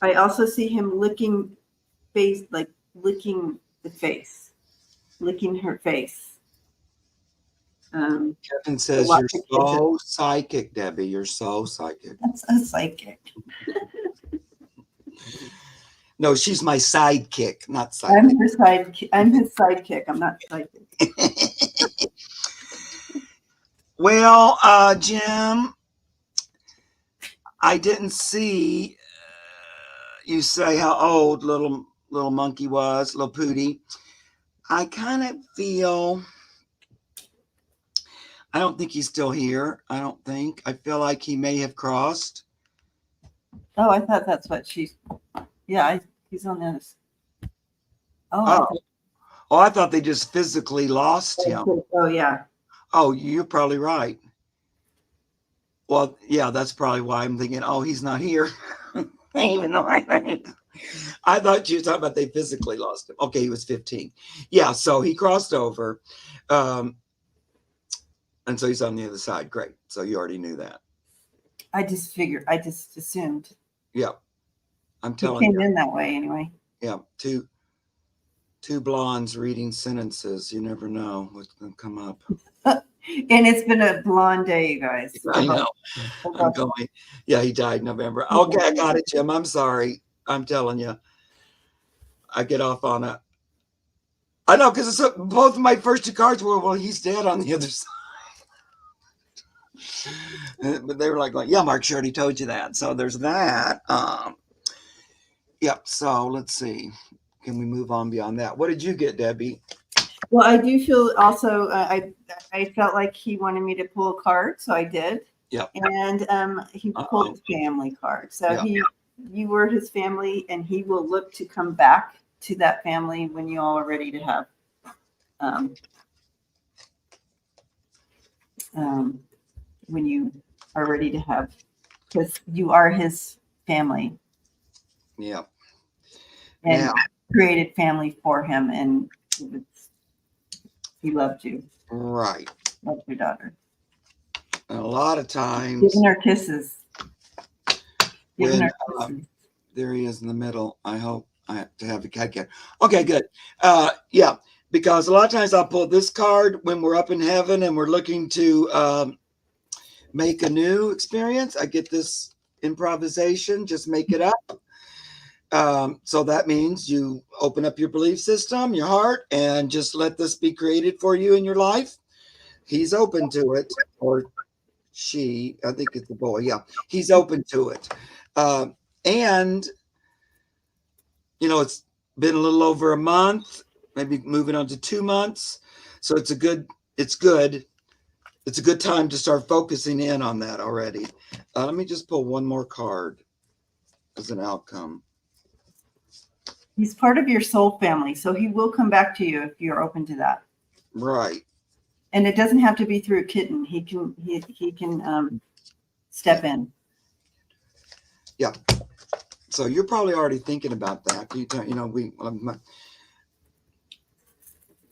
I also see him licking her face. Kevin says you're lots of kids so psychic, Debbie. You're so psychic. that's a psychic. No, she's my sidekick, not I'm psychic. his sidekick. I'm his sidekick. I'm not psychic. Well, Jim, I didn't see you say how old little monkey was, little Pootie. I kind of feel, I don't think he's still here. I don't think. I feel like he may have crossed. Oh, I thought that's what she's. Yeah, he's on this. Oh, I thought they just physically lost him. Oh, yeah. Oh, you're probably right. Well, yeah, that's probably why I'm thinking, oh, he's not here. Even though I thought you were talking about they physically lost him. Okay, he was 15. Yeah, so he crossed over. And so he's on the other side. Great. So you already knew that. I just assumed. Yeah. I'm He telling came you. in that way anyway. Yeah. Two blondes reading sentences. You never know what's going to come up. And it's been a blonde day, you guys. I know. I'm going. Yeah, he died in November. Okay, I got it, Jim. I'm sorry. I'm telling you. I get off on a. I know, because both of my first two cards were, well, he's dead on the other side. But they were like, yeah, Mark, she already told you that. So there's that. Yep. So let's see. Can we move on beyond that? What did you get, Debbie? Well, I do feel also, I felt like he wanted me to pull a card, so I did. Yep. And he pulled his family card. So you were his family, and he will look to come back to that family when you all are ready to have when you are ready to have, because you are his family. Yeah. And created family for him, and he loved you. Right. Loved your daughter. And a lot of times. Giving her kisses. Giving her kisses. There he is in the middle. I hope I have to have the cat. Okay, good. Yeah, because a lot of times I'll pull this card when we're up in heaven and we're looking to make a new experience. I get this improvisation, just make it up. So that means you open up your belief system, your heart, and just let this be created for you in your life. He's open to it, or she, I think it's the boy. Yeah, he's open to it. And, you know, it's been a little over a month, maybe moving on to 2 months. So it's a good time to start focusing in on that already. Let me just pull one more card as an outcome. He's part of your soul family, so he will come back to you if you're open to that. Right. And it doesn't have to be through a kitten. He can step in. Yeah. So you're probably already thinking about that.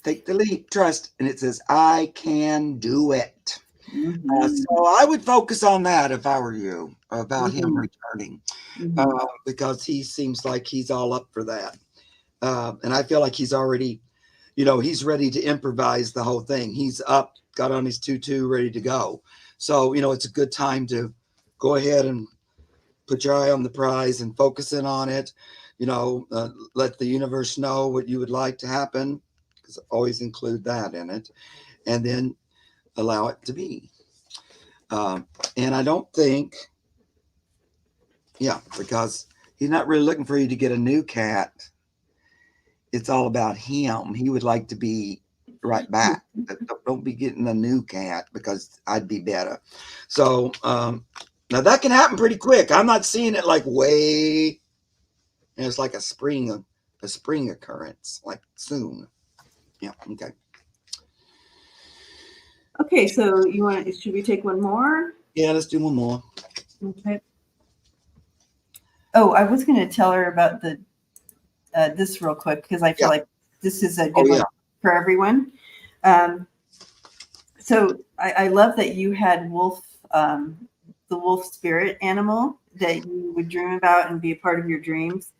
Take the leap, trust, and it says, I can do it. Mm-hmm. So I would focus on that if I were you, about him returning, because he seems like he's all up for that. And I feel like he's already, he's ready to improvise the whole thing. He's up, got on his tutu, ready to go. So, it's a good time to go ahead and put your eye on the prize and focus in on it. Let the universe know what you would like to happen, because always include that in it, and then allow it to be. And I don't think, because he's not really looking for you to get a new cat. It's all about him. He would like to be right back. Don't be getting a new cat, because I'd be better. So now that can happen pretty quick. I'm not seeing it like way. It's like a spring occurrence, like soon. Yeah. Okay. Okay. So should we take one more? Yeah, let's do one more. Okay. Oh, I was going to tell her about this real quick, because I feel like this is a good one for everyone. So I love that you had the wolf spirit animal that you would dream about and be a part of your dreams.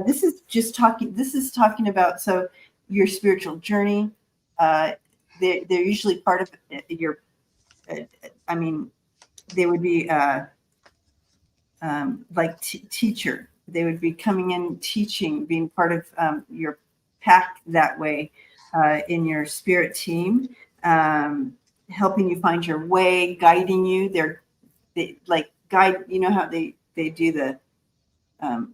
This is talking about, so your spiritual journey. they're usually part of your, I mean, they would be like teacher. They would be coming in teaching, being part of your pack that way in your spirit team, helping you find your way, guiding you. They like guide. You know how they do the.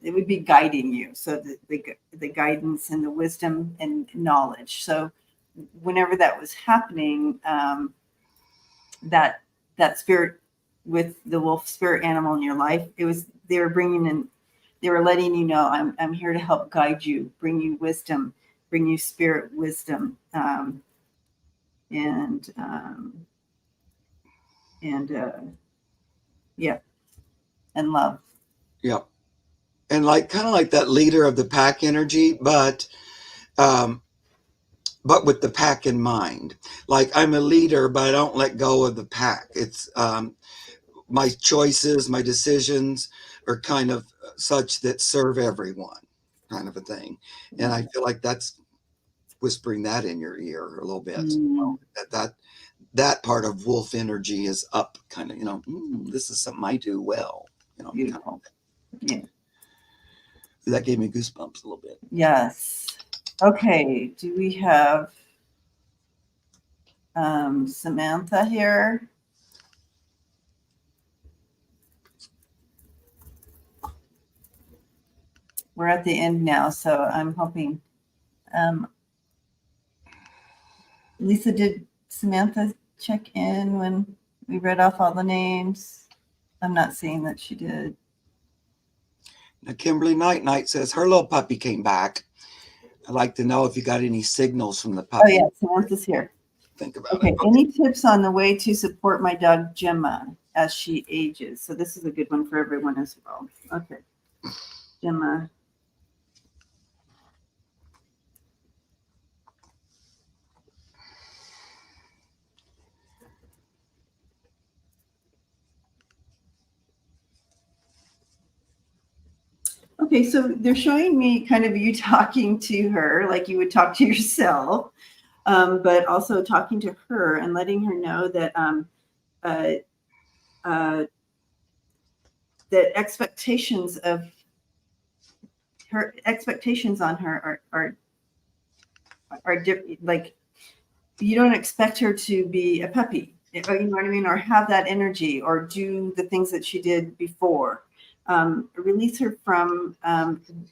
It would be guiding you. So the guidance and the wisdom and knowledge. So whenever that was happening, that spirit with the wolf spirit animal in your life, they were bringing in, they were letting you know, I'm here to help guide you, bring you wisdom, bring you spirit wisdom, and yeah, and love. Yep. And like kind of like that leader of the pack energy, but with the pack in mind. Like I'm a leader, but I don't let go of the pack. It's my choices, my decisions are kind of such that serve everyone, kind of a thing. And I feel like that's whispering that in your ear a little bit. That part of wolf energy is up, kind of, this is something I do well. Beautiful. Yeah. That gave me goosebumps a little bit. Yes. Okay. Do we have Samantha here? We're at the end now, so I'm hoping. Lisa, did Samantha check in when we read off all the names? I'm not seeing that she did. Now, Kimberly Night says her little puppy came back. I'd like to know if you got any signals from the puppy. Oh, yeah, Samantha's here. Think about it. Okay, any tips on the way to support my dog Gemma as she ages? So this is a good one for everyone as well. Okay, Gemma. Okay, so they're showing me kind of you talking to her like you would talk to yourself, but also talking to her and letting her know that that expectations on her are different. Like you don't expect her to be a puppy, you know what I mean, or have that energy or do the things that she did before. Release her from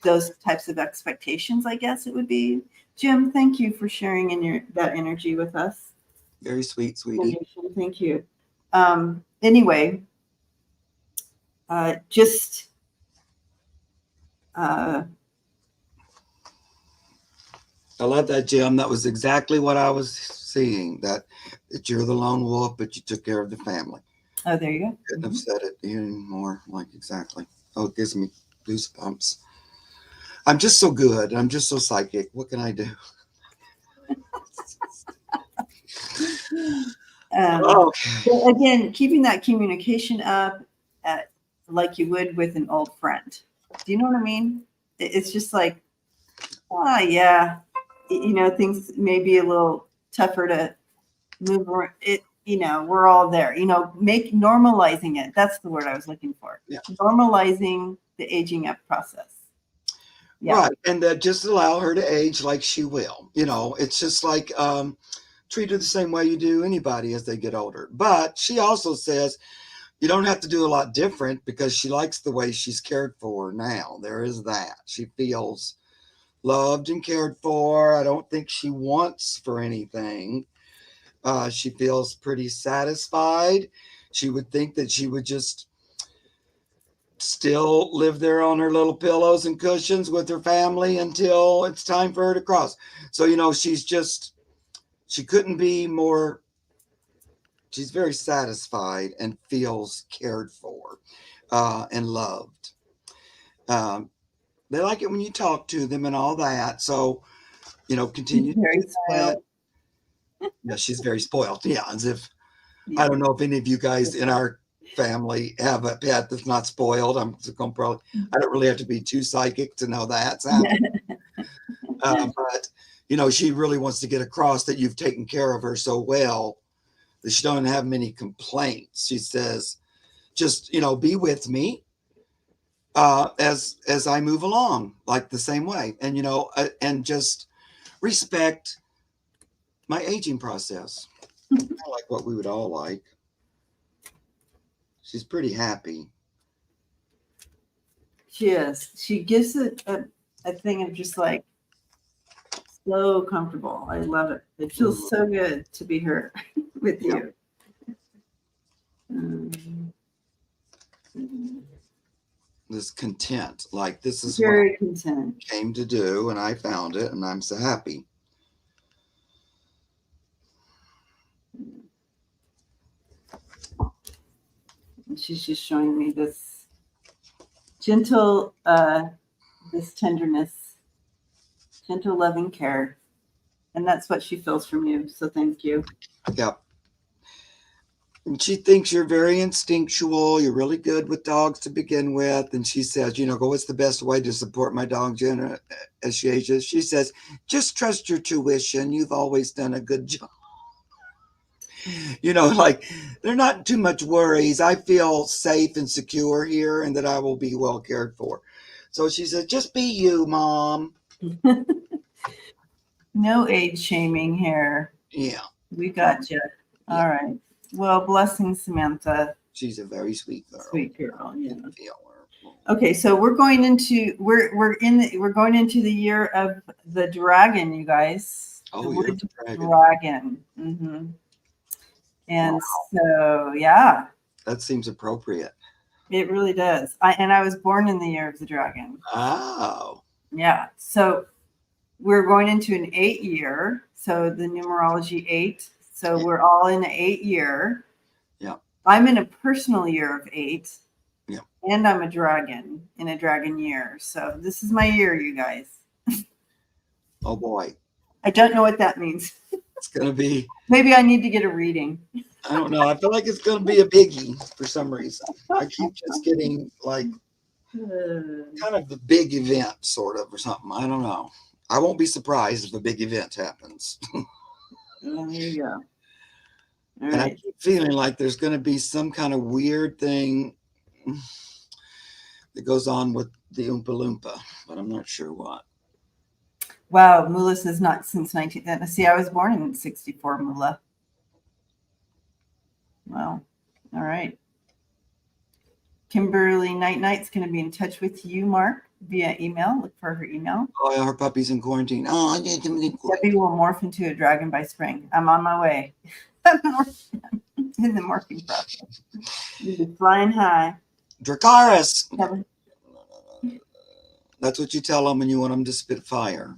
those types of expectations, I guess it would be. Jim, thank you for sharing that energy with us. Very sweet, sweetie. Thank you. Anyway, just I love that, Jim. That was exactly what I was seeing, that you're the lone wolf, but you took care of the family. Oh, there you go. Couldn't have said it anymore. Like, exactly. Oh, it gives me goosebumps. I'm just so good. I'm just so psychic. What can I do? Okay. Again, keeping that communication up like you would with an old friend. Do you know what I mean? It's just like, yeah, things may be a little tougher to move around. We're all there, normalizing it. That's the word I was looking for. Yeah. Normalizing the aging up process. Yeah. Right. And just allow her to age like she will. It's just like treat her the same way you do anybody as they get older. But she also says you don't have to do a lot different because she likes the way she's cared for now. There is that. She feels loved and cared for. I don't think she wants for anything. She feels pretty satisfied. She would think that she would just still live there on her little pillows and cushions with her family until it's time for her to cross. So, she couldn't be more. She's very satisfied and feels cared for and loved. They like it when you talk to them and all that. So, continue. She's very spoiled. Yeah, she's very spoiled. Yeah, as if I don't know if any of you guys in our family have a pet that's not spoiled. I don't really have to be too psychic to know that. But she really wants to get across that you've taken care of her so well that she don't have many complaints. She says, just, be with me as I move along, like the same way. And, and just respect my aging process. I like what we would all like. She's pretty happy. She is. She gives it a thing of just like so comfortable. I love it. It feels so good to be here with you. This content, like this is very what content I came to do, and I found it, and I'm so happy. She's just showing me this gentle, this tenderness, gentle loving care. And that's what she feels from you. So thank you. Yep. And she thinks you're very instinctual. You're really good with dogs to begin with. And she says, what's the best way to support my dog, Jenna, as she ages? She says, just trust your tuition. You've always done a good job. Like they're not too much worries. I feel safe and secure here and that I will be well cared for. So she said, just be you, Mom. No age shaming here. Yeah. We got you. Yeah. All right. Well, blessings, Samantha. She's a very sweet girl. Sweet girl. Yeah. Okay, so we're going into the year of the dragon, you guys. Oh, you're the dragon. Mm-hmm. And so, yeah. That seems appropriate. It really does. I was born in the year of the dragon. Oh. Yeah. So we're going into an 8 year. So the numerology 8. So we're all in an 8 year. Yeah. I'm in a personal year of 8. Yeah. And I'm a dragon in a dragon year. So this is my year, you guys. Oh boy. I don't know what that means. It's going to be. Maybe I need to get a reading. I don't know. I feel like it's going to be a biggie for some reason. I keep just getting like kind of the big event sort of or something. I don't know. I won't be surprised if a big event happens. There you go. All right. I keep feeling like there's going to be some kind of weird thing that goes on with the Oompa Loompa, but I'm not sure what. Wow, Mula says not since 19. See, I was born in 64, Mula. Wow. All right. Kimberly Night's going to be in touch with you, Mark, via email. Look for her email. Oh, yeah, her puppy's in quarantine. Oh, I need to Debbie will morph into a dragon by spring. I'm on my way. In the morphing process. You'll be flying high. Dracarys. That's what you tell them when you want them to spit fire.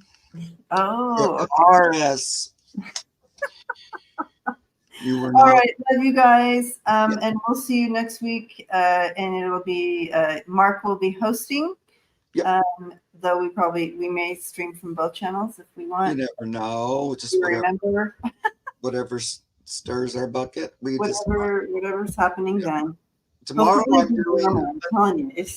Oh, Dracarys. You were not. All right, love you guys, and we'll see you next week. And it will be Mark will be hosting. Yep. Though we may stream from both channels if we want. You never know. Just whatever stirs our bucket. Whatever's happening then. Tomorrow I'm telling you, it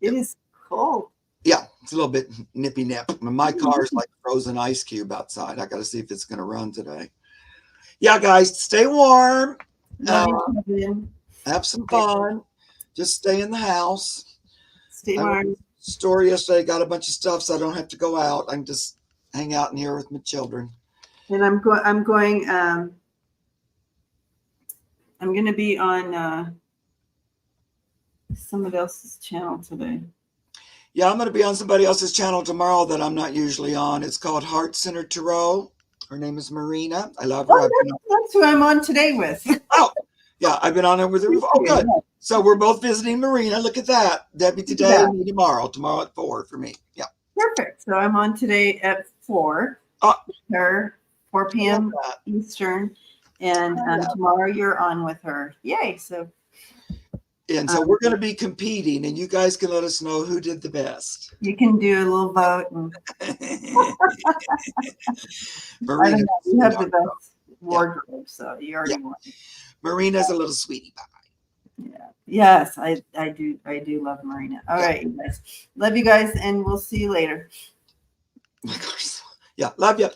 is cold. Yeah, it's a little bit nippy nip. My car is like a frozen ice cube outside. I got to see if it's going to run today. Yeah, guys, stay warm. Have some fun. Just stay in the house. Stay warm. Store yesterday, got a bunch of stuff, so I don't have to go out. I can just hang out in here with my children. And I'm going to be on somebody else's channel today. Yeah, I'm going to be on somebody else's channel tomorrow that I'm not usually on. It's called Heart Center Tarot. Her name is Marina. I love her. That's who I'm on today with. Oh, yeah, I've been on her with her. Oh, good. So we're both visiting Marina. Look at that. Debbie today, me tomorrow. Tomorrow at 4 for me. Yeah. Perfect. So I'm on today at 4. Her 4 p.m. Eastern. And tomorrow you're on with her. Yay. So we're going to be competing, and you guys can let us know who did the best. You can do a little vote. And Marina, you have the best wardrobe, so you already won. Marina's a little sweetie pie. Yeah. Yes, I do love Marina. All right, you guys. Love you guys, and we'll see you later. Of course. Yeah. Love you.